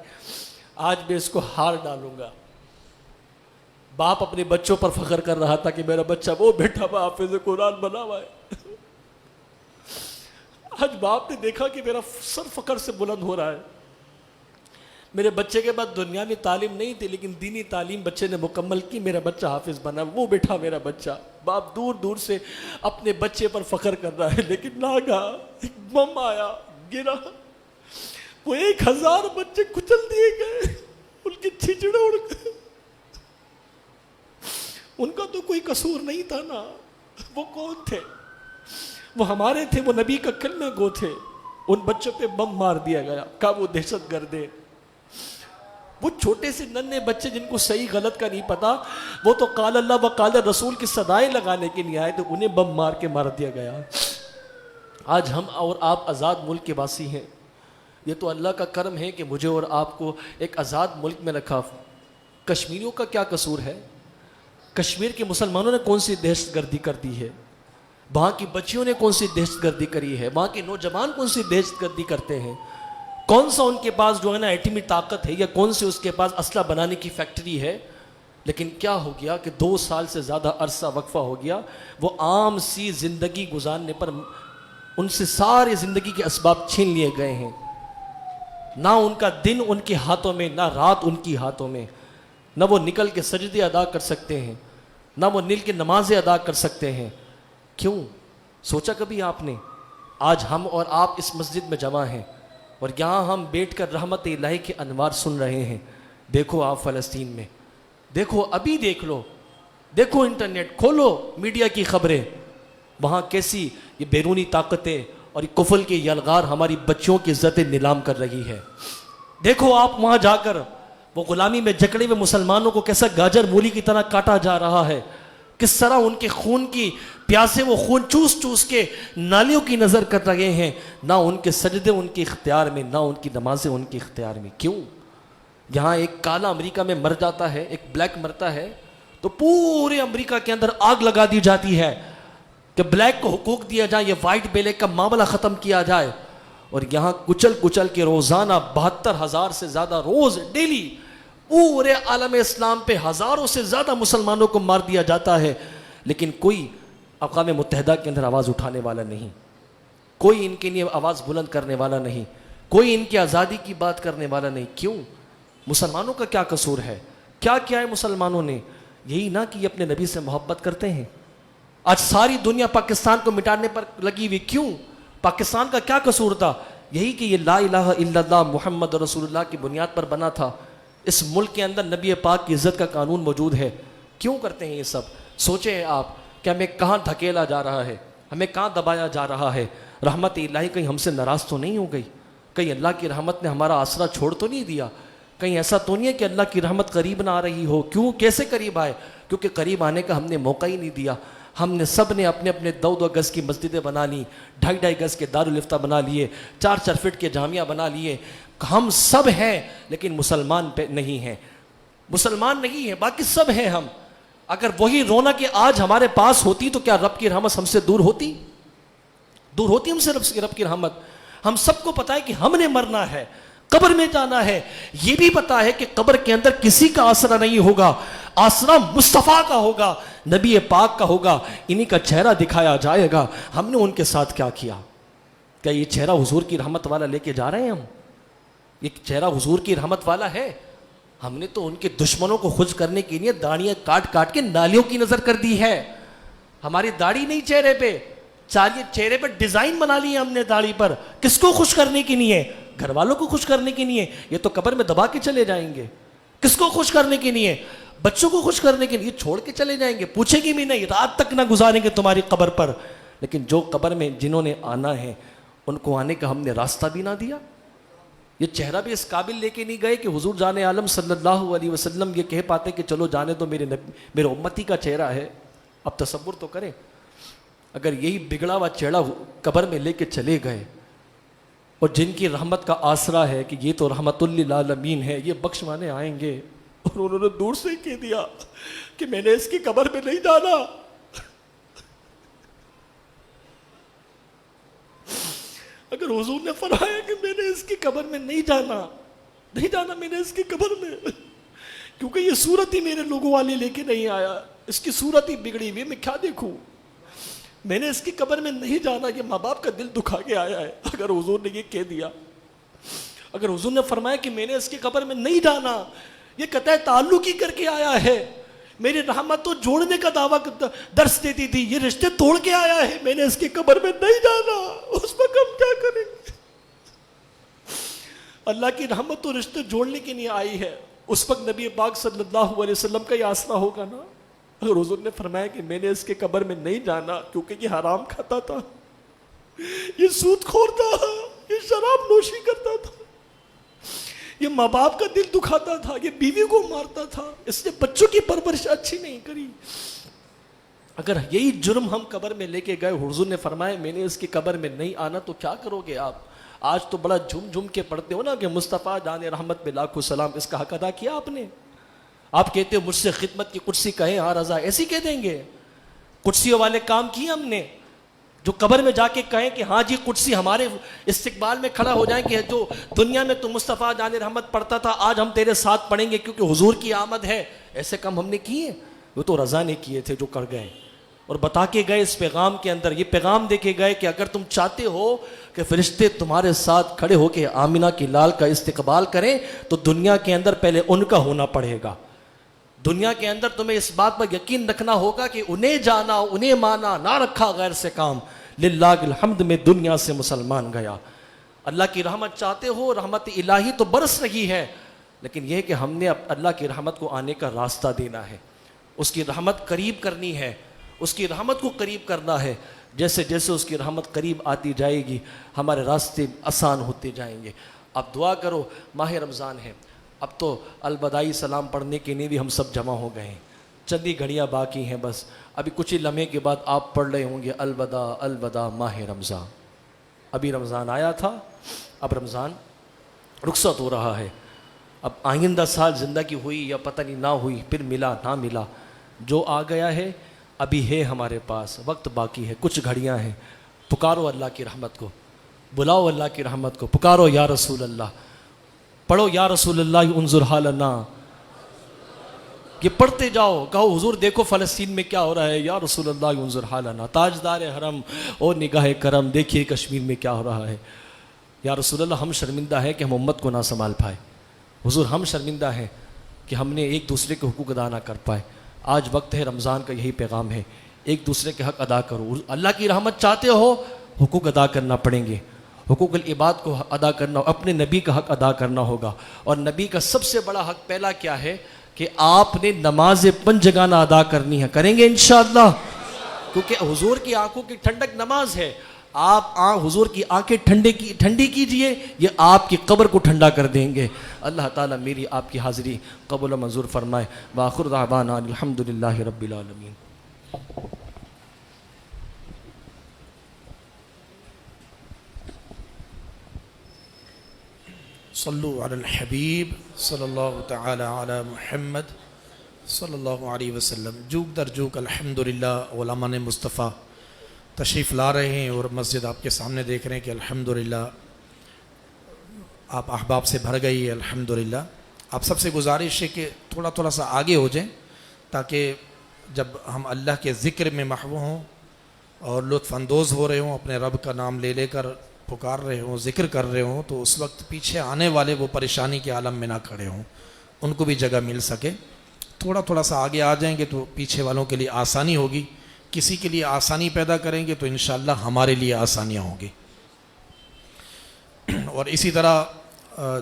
[SPEAKER 1] آج میں اس کو ہار ڈالوں گا۔ باپ اپنے بچوں پر فخر کر رہا تھا کہ میرا بچہ وہ بیٹا ہوا حافظ قرآن بنا ہوا ہے۔ آج باپ نے دیکھا کہ میرا سر فخر سے بلند ہو رہا ہے، میرے بچے کے بعد دنیاوی تعلیم نہیں تھی لیکن دینی تعلیم بچے نے مکمل کی، میرا بچہ حافظ بنا، وہ بیٹھا میرا بچہ۔ باپ دور دور سے اپنے بچے پر فخر کر رہا ہے، لیکن ناگہاں ایک بم آیا، گرا، وہ 1000 بچے کچل دیے گئے، ان کے چھچڑے اڑ گئے۔ ان کا تو کوئی قصور نہیں تھا نا، وہ کون تھے؟ وہ ہمارے تھے، وہ نبی کا کلمہ گو تھے۔ ان بچوں پہ بم مار دیا گیا، کہا وہ دہشت گرد ہے۔ وہ چھوٹے سے ننھے بچے جن کو صحیح غلط کا نہیں پتا، وہ تو قال اللہ و قال رسول کی صدائیں لگانے کے لیے آئے، تو انہیں بم مار کے مار دیا گیا۔ آج ہم اور آپ آزاد ملک کے واسی ہیں، یہ تو اللہ کا کرم ہے کہ مجھے اور آپ کو ایک آزاد ملک میں رکھا۔ کشمیریوں کا کیا قصور ہے؟
[SPEAKER 2] کشمیر کے مسلمانوں نے کون سی دہشت گردی کر دی ہے؟ وہاں کی بچیوں نے کون سی دہشت گردی کری ہے؟ وہاں کے نوجوان کون سی دہشت گردی کرتے ہیں؟ کون سا ان کے پاس جو ہے نا ایٹمی طاقت ہے، یا کون سی اس کے پاس اسلحہ بنانے کی فیکٹری ہے؟ لیکن کیا ہو گیا کہ 2 سال سے زیادہ عرصہ وقفہ ہو گیا، وہ عام سی زندگی گزارنے پر ان سے سارے زندگی کے اسباب چھین لیے گئے ہیں۔ نہ ان کا دن ان کے ہاتھوں میں، نہ رات ان کی ہاتھوں میں، نہ وہ نکل کے سجدے ادا کر سکتے ہیں، نہ وہ نل کے نمازیں ادا کر سکتے ہیں۔ کیوں؟ سوچا کبھی آپ نے؟ آج ہم اور آپ اس مسجد میں جمع ہیں اور یہاں ہم بیٹھ کر رحمت الہی کے انوار سن رہے ہیں۔ دیکھو آپ فلسطین میں، دیکھو ابھی دیکھ لو، دیکھو انٹرنیٹ کھولو، میڈیا کی خبریں، وہاں کیسی یہ بیرونی طاقتیں اور یہ کفر کے یلغار ہماری بچیوں کی عزتیں نیلام کر رہی ہے۔ دیکھو آپ وہاں جا کر وہ غلامی میں جکڑے ہوئے مسلمانوں کو کیسا گاجر مولی کی طرح کاٹا جا رہا ہے، کس طرح ان کے خون کی پیاسے وہ خون چوس چوس کے نالیوں کی نظر کر رہے ہیں۔ نہ ان کے سجدے ان کے اختیار میں، نہ ان کی نمازیں ان کے اختیار میں۔ کیوں؟ یہاں ایک کالا امریکہ میں مر جاتا ہے، ایک بلیک مرتا ہے، تو پورے امریکہ کے اندر آگ لگا دی جاتی ہے کہ بلیک کو حقوق دیا جائے، یہ وائٹ بلیک کا معاملہ ختم کیا جائے۔ اور یہاں کچل کچل کے روزانہ 72,000 سے زیادہ روز ڈیلی پورے عالم اسلام پہ ہزاروں سے زیادہ مسلمانوں کو مار دیا جاتا ہے، لیکن کوئی اقوام متحدہ کے اندر آواز اٹھانے والا نہیں، کوئی ان کے لیے آواز بلند کرنے والا نہیں، کوئی ان کی آزادی کی بات کرنے والا نہیں۔ کیوں؟ مسلمانوں کا کیا قصور ہے؟ کیا کیا ہے مسلمانوں نے؟ یہی نہ کہ یہ اپنے نبی سے محبت کرتے ہیں۔ آج ساری دنیا پاکستان کو مٹانے پر لگی ہوئی، کیوں؟ پاکستان کا کیا قصور تھا؟ یہی کہ یہ لا الہ الا اللہ محمد رسول اللہ کی بنیاد پر بنا تھا۔ اس ملک کے اندر نبی پاک کی عزت کا قانون موجود ہے۔ کیوں کرتے ہیں یہ سب؟ سوچیں آپ کہ ہمیں کہاں دھکیلا جا رہا ہے، ہمیں کہاں دبایا جا رہا ہے۔ رحمت الہی کہیں ہم سے ناراض تو نہیں ہو گئی؟ کہیں اللہ کی رحمت نے ہمارا آسرا چھوڑ تو نہیں دیا؟ کہیں ایسا تو نہیں ہے کہ اللہ کی رحمت قریب نہ آ رہی ہو؟ کیوں؟ کیسے قریب آئے؟ کیونکہ قریب آنے کا ہم نے موقع ہی نہیں دیا۔ ہم نے سب نے اپنے اپنے 2 گز کی مسجدیں بنا لی، 2.5 گز کے دارالفتہ بنا لیے، 4 فٹ کے جامعہ بنا لیے۔ ہم سب ہیں لیکن مسلمان پہ نہیں ہیں، مسلمان نہیں ہیں، باقی سب ہیں ہم۔ اگر وہی رونق کہ آج ہمارے پاس ہوتی تو کیا رب کی رحمت ہم سے دور ہوتی؟ دور ہوتی ہم سے رب کی رحمت؟ ہم سب کو پتا ہے کہ ہم نے مرنا ہے، قبر میں جانا ہے۔ یہ بھی پتا ہے کہ قبر کے اندر کسی کا آسرا نہیں ہوگا، آسرا مصطفیٰ کا ہوگا، نبی پاک کا ہوگا، انہی کا چہرہ دکھایا جائے گا۔ ہم نے ان کے ساتھ کیا کیا؟ کیا یہ چہرہ حضور کی رحمت والا لے کے جا رہے ہیں ہم؟ یہ چہرہ حضور کی رحمت والا ہے؟ ہم نے تو ان کے دشمنوں کو خوش کرنے کے لیے داڑیاں کاٹ کاٹ کے نالیوں کی نظر کر دی ہے۔ ہماری داڑھی نہیں چہرے پہ، چہرے پر ڈیزائن بنا لی ہے ہم نے داڑھی پر۔ کس کو خوش کرنے کے لیے؟ گھر والوں کو خوش کرنے کے لیے؟ یہ تو قبر میں دبا کے چلے جائیں گے۔ کس کو خوش کرنے کے لیے؟ بچوں کو خوش کرنے کے لیے چھوڑ کے چلے جائیں گے، پوچھیں گے بھی نہیں، رات تک نہ گزاریں گے تمہاری قبر پر۔ لیکن جو قبر میں جنہوں نے آنا ہے ان کو آنے کا ہم نے راستہ بھی نہ دیا۔ یہ چہرہ بھی اس قابل لے کے نہیں گئے کہ حضور جان عالم صلی اللہ علیہ وسلم یہ کہہ پاتے کہ چلو جانے تو میرے امتی کا چہرہ ہے۔ اب تصور تو کریں، اگر یہی بگڑا ہوا چہرہ قبر میں لے کے چلے گئے، اور جن کی رحمت کا آسرا ہے کہ یہ تو رحمت للعالمین ہے، یہ بخشوانے آئیں گے، اور انہوں نے دور سے کہہ دیا کہ میں نے اس کی قبر میں نہیں جانا۔ اگر حضور نے فرمایا کہ میں نے اس کی قبر میں نہیں جانا میں نے اس کی قبر میں، کیونکہ یہ صورت ہی میرے لوگوں والے لے کے نہیں آیا، اس کی صورت ہی بگڑی ہوئی، میں کیا دیکھوں؟ میں نے اس کی قبر میں نہیں جانا، یہ ماں باپ کا دل دکھا کے آیا ہے۔ اگر حضور نے یہ کہہ دیا، اگر حضور نے فرمایا کہ میں نے اس کی قبر میں نہیں جانا، یہ قطع تعلق ہی کر کے آیا ہے۔ میری رحمت تو جوڑنے کا دعویٰ درس دیتی تھی، یہ رشتے توڑ کے آیا ہے، میں نے اس کی قبر میں نہیں جانا۔ اس وقت ہم کیا کریں گے؟ اللہ کی رحمت تو رشتے جوڑنے کے لیے آئی ہے، اس وقت نبی پاک صلی اللہ علیہ وسلم کا یہ آسرا ہوگا نا۔ اگر حضور نے فرمایا کہ میں نے اس کے قبر میں نہیں جانا کیونکہ یہ حرام کھاتا تھا، یہ سود خور تھا، یہ شراب نوشی کرتا تھا، یہ ماں باپ کا دل دکھاتا تھا، یہ بیوی کو مارتا تھا، اس نے بچوں کی پرورش اچھی نہیں کری، اگر یہی جرم ہم قبر میں لے کے گئے، حضور نے فرمایا میں نے اس کی قبر میں نہیں آنا، تو کیا کرو گے آپ؟ آج تو بڑا جھم جھم کے پڑھتے ہو نا کہ مصطفیٰ جان رحمت پہ لاکھوں سلام، اس کا حق ادا کیا آپ نے؟ آپ کہتے ہو مجھ سے خدمت کی قدسی کہیں ہاں رضا، ایسی کہہ دیں گے؟ قدسیوں والے کام کیے ہم نے، جو قبر میں جا کے کہیں کہ ہاں جی قدسی ہمارے استقبال میں کھڑا ہو جائیں کہ جو دنیا میں تو مصطفیٰ جان رحمت پڑھتا تھا آج ہم تیرے ساتھ پڑھیں گے کیونکہ حضور کی آمد ہے، ایسے کام ہم نے کیے؟ وہ تو رضا نے کیے تھے جو کر گئے، اور بتا کے گئے اس پیغام کے اندر، یہ پیغام دے کے گئے کہ اگر تم چاہتے ہو کہ فرشتے تمہارے ساتھ کھڑے ہو کے آمینہ کی لال کا استقبال کریں تو دنیا کے اندر پہلے ان کا ہونا پڑے گا۔ دنیا کے اندر تمہیں اس بات پر یقین رکھنا ہوگا کہ انہیں جانا، انہیں مانا، نہ رکھا غیر سے کام۔ للہ الحمد میں دنیا سے مسلمان گیا۔ اللہ کی رحمت چاہتے ہو، رحمت الہی تو برس رہی ہے، لیکن یہ کہ ہم نے اللہ کی رحمت کو آنے کا راستہ دینا ہے، اس کی رحمت قریب کرنی ہے، اس کی رحمت کو قریب کرنا ہے۔ جیسے جیسے اس کی رحمت قریب آتی جائے گی ہمارے راستے آسان ہوتے جائیں گے۔ اب دعا کرو، ماہ رمضان ہے، اب تو الوداعی سلام پڑھنے کے لیے بھی ہم سب جمع ہو گئے ہیں، چند ہی گھڑیاں باقی ہیں بس، ابھی کچھ ہی لمحے کے بعد آپ پڑھ رہے ہوں گے الوداع الوداع ماہ رمضان۔ ابھی رمضان آیا تھا، اب رمضان رخصت ہو رہا ہے، اب آئندہ سال زندگی ہوئی یا پتہ نہیں نہ ہوئی، پھر ملا نہ ملا، جو آ گیا ہے ابھی ہے ہمارے پاس، وقت باقی ہے، کچھ گھڑیاں ہیں۔ پکارو اللہ کی رحمت کو، بلاؤ اللہ کی رحمت کو، پکارو یا رسول اللہ، پڑھو یا رسول اللہ انظر حالنا، یہ پڑھتے جاؤ، کہو حضور دیکھو فلسطین میں کیا ہو رہا ہے، یا رسول اللہ انظر حالنا، تاجدار حرم اور نگاہ کرم دیکھیے کشمیر میں کیا ہو رہا ہے۔ یا رسول اللہ ہم شرمندہ ہیں کہ ہم امت کو نہ سنبھال پائے، حضور ہم شرمندہ ہیں کہ ہم نے ایک دوسرے کے حقوق ادا نہ کر پائے۔ آج وقت ہے رمضان کا، یہی پیغام ہے، ایک دوسرے کے حق ادا کرو۔ اللہ کی رحمت چاہتے ہو، حقوق ادا کرنا پڑیں گے، حقوق العباد کو ادا کرنا، اپنے نبی کا حق ادا کرنا ہوگا۔ اور نبی کا سب سے بڑا حق پہلا کیا ہے کہ آپ نے نماز پنجگانہ ادا کرنی ہے، کریں گے انشاءاللہ، کیونکہ حضور کی آنکھوں کی ٹھنڈک نماز ہے۔ آپ حضور کی آنکھیں ٹھنڈی کیجئے، یہ آپ کی قبر کو ٹھنڈا کر دیں گے۔ اللہ تعالیٰ میری آپ کی حاضری قبول و منظور فرمائے۔ وآخر دعوانا الحمدللہ رب العالمین۔
[SPEAKER 3] صلو علی الحبیب صلی اللہ تعالی علی محمد صلی اللہ علیہ وسلم۔ جوک در جوک الحمدللہ علماء مصطفیٰ تشریف لا رہے ہیں، اور مسجد آپ کے سامنے دیکھ رہے ہیں کہ الحمدللہ آپ احباب سے بھر گئی ہے۔ الحمدللہ آپ سب سے گزارش ہے کہ تھوڑا سا آگے ہو جائیں، تاکہ جب ہم اللہ کے ذکر میں محو ہوں اور لطف اندوز ہو رہے ہوں، اپنے رب کا نام لے لے کر پکار رہے ہوں، ذکر کر رہے ہوں، تو اس وقت پیچھے آنے والے وہ پریشانی کے عالم میں نہ کھڑے ہوں، ان کو بھی جگہ مل سکے۔ تھوڑا سا آگے آ جائیں گے تو پیچھے والوں کے لیے آسانی ہوگی، کسی کے لیے آسانی پیدا کریں گے تو انشاءاللہ ہمارے لیے آسانیاں ہوں گی۔ اور اسی طرح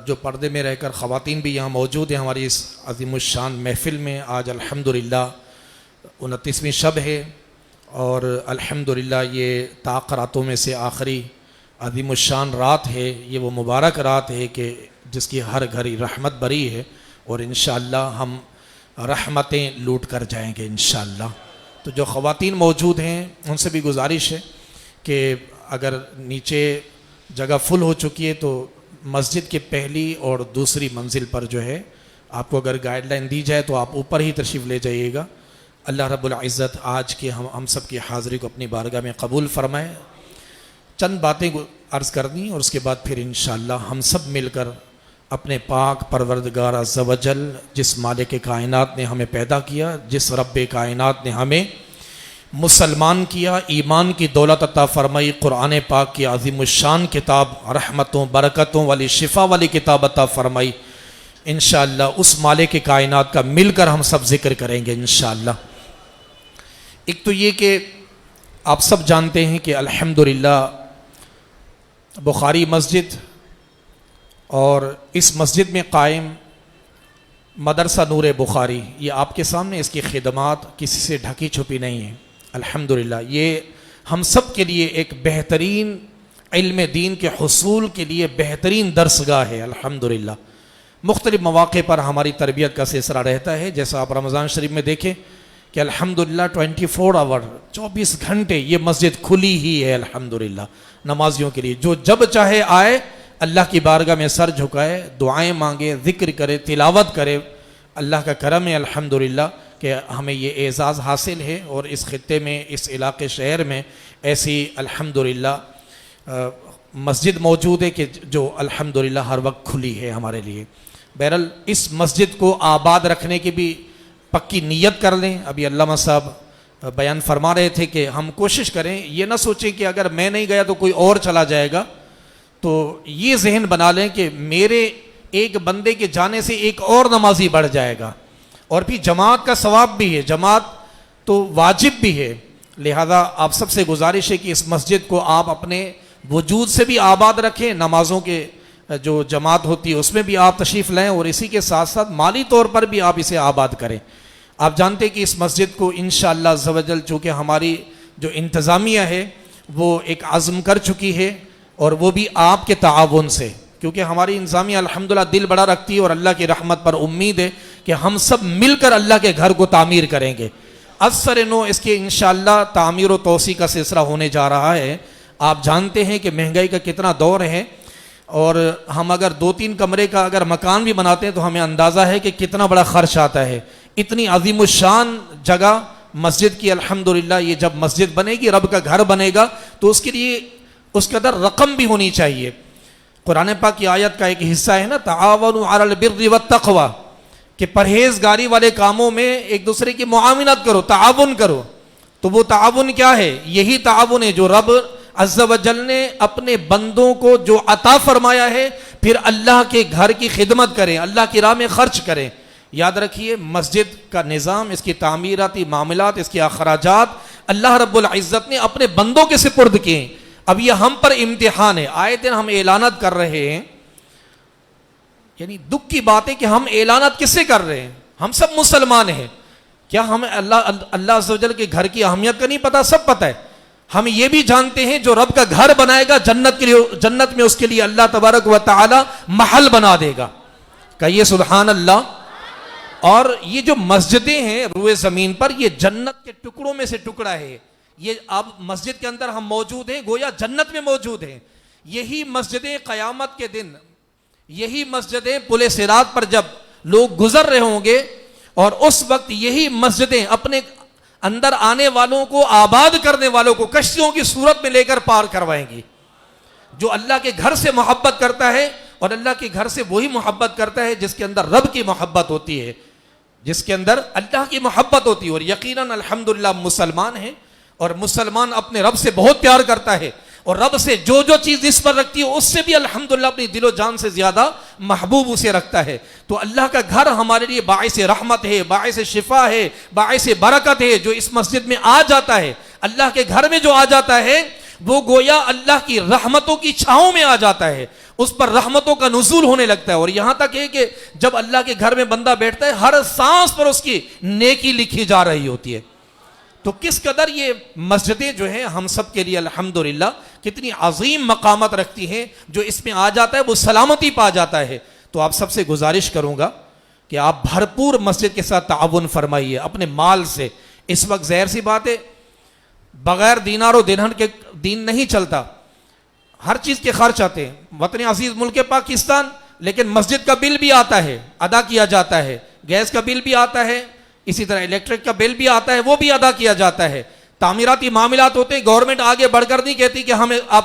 [SPEAKER 3] جو پردے میں رہ کر خواتین بھی یہاں موجود ہیں ہماری اس عظیم الشان محفل میں، آج الحمدللہ 29ویں شب ہے، اور الحمدللہ یہ تاقراتوں میں سے آخری عظیم الشان رات ہے، یہ وہ مبارک رات ہے کہ جس کی ہر گھڑی رحمت بری ہے، اور انشاءاللہ ہم رحمتیں لوٹ کر جائیں گے انشاءاللہ۔ تو جو خواتین موجود ہیں ان سے بھی گزارش ہے کہ اگر نیچے جگہ فل ہو چکی ہے تو مسجد کے پہلی اور دوسری منزل پر جو ہے آپ کو اگر گائیڈ لائن دی جائے تو آپ اوپر ہی تشریف لے جائیے گا۔ اللہ رب العزت آج کے ہم سب کی حاضری کو اپنی بارگاہ میں قبول فرمائے۔ چند باتیں عرض کرنی اور اس کے بعد پھر انشاءاللہ ہم سب مل کر اپنے پاک پروردگار عز و جل، جس مالک کائنات نے ہمیں پیدا کیا، جس رب کائنات نے ہمیں مسلمان کیا، ایمان کی دولت عطا فرمائی، قرآن پاک کی عظیم الشان کتاب، رحمتوں برکتوں والی شفا والی کتاب عطا فرمائی، انشاءاللہ اس مالک کائنات کا مل کر ہم سب ذکر کریں گے انشاءاللہ۔ ایک تو یہ کہ آپ سب جانتے ہیں کہ الحمدللہ بخاری مسجد اور اس مسجد میں قائم مدرسہ نور بخاری، یہ آپ کے سامنے اس کی خدمات کسی سے ڈھکی چھپی نہیں ہیں۔ الحمدللہ یہ ہم سب کے لیے ایک بہترین علم دین کے حصول کے لیے بہترین درسگاہ ہے۔ الحمدللہ مختلف مواقع پر ہماری تربیت کا سلسلہ رہتا ہے، جیسا آپ رمضان شریف میں دیکھیں کہ الحمدللہ 24 آور 24 گھنٹے یہ مسجد کھلی ہی ہے الحمدللہ نمازیوں کے لیے، جو جب چاہے آئے، اللہ کی بارگاہ میں سر جھکائے، دعائیں مانگے، ذکر کرے، تلاوت کرے، اللہ کا کرم ہے الحمدللہ کہ ہمیں یہ اعزاز حاصل ہے، اور اس خطے میں، اس علاقے شہر میں ایسی الحمدللہ مسجد موجود ہے کہ جو الحمدللہ ہر وقت کھلی ہے ہمارے لیے۔ بہرحال اس مسجد کو آباد رکھنے کی بھی پکی نیت کر لیں۔ ابھی علامہ صاحب بیان فرما رہے تھے کہ ہم کوشش کریں، یہ نہ سوچیں کہ اگر میں نہیں گیا تو کوئی اور چلا جائے گا، تو یہ ذہن بنا لیں کہ میرے ایک بندے کے جانے سے ایک اور نمازی بڑھ جائے گا، اور پھر جماعت کا ثواب بھی ہے، جماعت تو واجب بھی ہے۔ لہذا آپ سب سے گزارش ہے کہ اس مسجد کو آپ اپنے وجود سے بھی آباد رکھیں، نمازوں کے جو جماعت ہوتی ہے اس میں بھی آپ تشریف لائیں، اور اسی کے ساتھ ساتھ مالی طور پر بھی آپ اسے آباد کریں۔ آپ جانتے کہ اس مسجد کو انشاءاللہ عز و جل چونکہ ہماری جو انتظامیہ ہے وہ ایک عزم کر چکی ہے، اور وہ بھی آپ کے تعاون سے، کیونکہ ہماری انتظامیہ الحمدللہ دل بڑا رکھتی ہے، اور اللہ کی رحمت پر امید ہے کہ ہم سب مل کر اللہ کے گھر کو تعمیر کریں گے۔ اثر نو اس کے انشاءاللہ تعمیر و توسیع کا سلسلہ ہونے جا رہا ہے۔ آپ جانتے ہیں کہ مہنگائی کا کتنا دور ہے، اور ہم اگر 2-3 کمرے کا اگر مکان بھی بناتے ہیں تو ہمیں اندازہ ہے کہ کتنا بڑا خرچ آتا ہے۔ اتنی عظیم الشان جگہ مسجد کی الحمدللہ، یہ جب مسجد بنے گی، رب کا گھر بنے گا، تو اس کے لیے اس قدر رقم بھی ہونی چاہیے۔ قرآن پاک کی آیت کا ایک حصہ ہے نا، تعاونوا علی البر والتقوی، کہ پرہیزگاری والے کاموں میں ایک دوسرے کی معاونت کرو، تعاون کرو۔ تو وہ تعاون کیا ہے؟ یہی تعاون ہے جو رب عز و جل نے اپنے بندوں کو جو عطا فرمایا ہے، پھر اللہ کے گھر کی خدمت کریں، اللہ کی راہ میں خرچ کریں۔ یاد رکھیے مسجد کا نظام، اس کی تعمیراتی معاملات، اس کے اخراجات اللہ رب العزت نے اپنے بندوں کے سپرد کیے ہیں۔ اب یہ ہم پر امتحان ہے، آئے دن ہم اعلانات کر رہے ہیں، یعنی دکھ کی بات ہے کہ ہم اعلانات کس سے کر رہے ہیں؟ ہم سب مسلمان ہیں، کیا ہمیں اللہ عز و جل کے گھر کی اہمیت کا نہیں پتا؟ سب پتہ ہے۔ ہم یہ بھی جانتے ہیں جو رب کا گھر بنائے گا جنت کے لیے، جنت میں اس کے لیے اللہ تبارک و تعالی محل بنا دے گا۔ کہیے سبحان اللہ۔ اور یہ جو مسجدیں ہیں روئے زمین پر، یہ جنت کے ٹکڑوں میں سے ٹکڑا ہے۔ یہ اب مسجد کے اندر ہم موجود ہیں، گویا جنت میں موجود ہیں۔ یہی مسجدیں قیامت کے دن، یہی مسجدیں پل صراط پر جب لوگ گزر رہے ہوں گے، اور اس وقت یہی مسجدیں اپنے اندر آنے والوں کو، آباد کرنے والوں کو کشتیوں کی صورت میں لے کر پار کروائیں گی۔ جو اللہ کے گھر سے محبت کرتا ہے، اور اللہ کے گھر سے وہی محبت کرتا ہے جس کے اندر رب کی محبت ہوتی ہے، جس کے اندر اللہ کی محبت ہوتی ہے۔ اور یقیناً الحمدللہ مسلمان ہیں، اور مسلمان اپنے رب سے بہت پیار کرتا ہے، اور رب سے جو جو چیز اس پر رکھتی ہے اس سے بھی الحمدللہ اپنی دل و جان سے زیادہ محبوب اسے رکھتا ہے۔ تو اللہ کا گھر ہمارے لیے باعث رحمت ہے، باعث شفا ہے، باعث برکت ہے۔ جو اس مسجد میں آ جاتا ہے، اللہ کے گھر میں جو آ جاتا ہے، وہ گویا اللہ کی رحمتوں کی چھاؤں میں آ جاتا ہے، اس پر رحمتوں کا نزول ہونے لگتا ہے۔ اور یہاں تک ہے کہ جب اللہ کے گھر میں بندہ بیٹھتا ہے، ہر سانس پر اس کی نیکی لکھی جا رہی ہوتی ہے۔ تو کس قدر یہ مسجدیں جو ہیں ہم سب کے لیے الحمدللہ کتنی عظیم مقامات رکھتی ہیں۔ جو اس میں آ جاتا ہے وہ سلامتی پا جاتا ہے۔ تو آپ سب سے گزارش کروں گا کہ آپ بھرپور مسجد کے ساتھ تعاون فرمائیے اپنے مال سے۔ اس وقت ظاہر سی بات ہے بغیر دینار و درہم کے دین نہیں چلتا، ہر چیز کے خرچ آتے ہیں۔ وطن عزیز ملک پاکستان، لیکن مسجد کا بل بھی آتا ہے، ادا کیا جاتا ہے، گیس کا بل بھی آتا ہے، اسی طرح الیکٹرک کا بل بھی آتا ہے، وہ بھی ادا کیا جاتا ہے۔ تعمیراتی معاملات ہوتے ہیں، گورنمنٹ آگے بڑھ کر نہیں کہتی کہ ہمیں آپ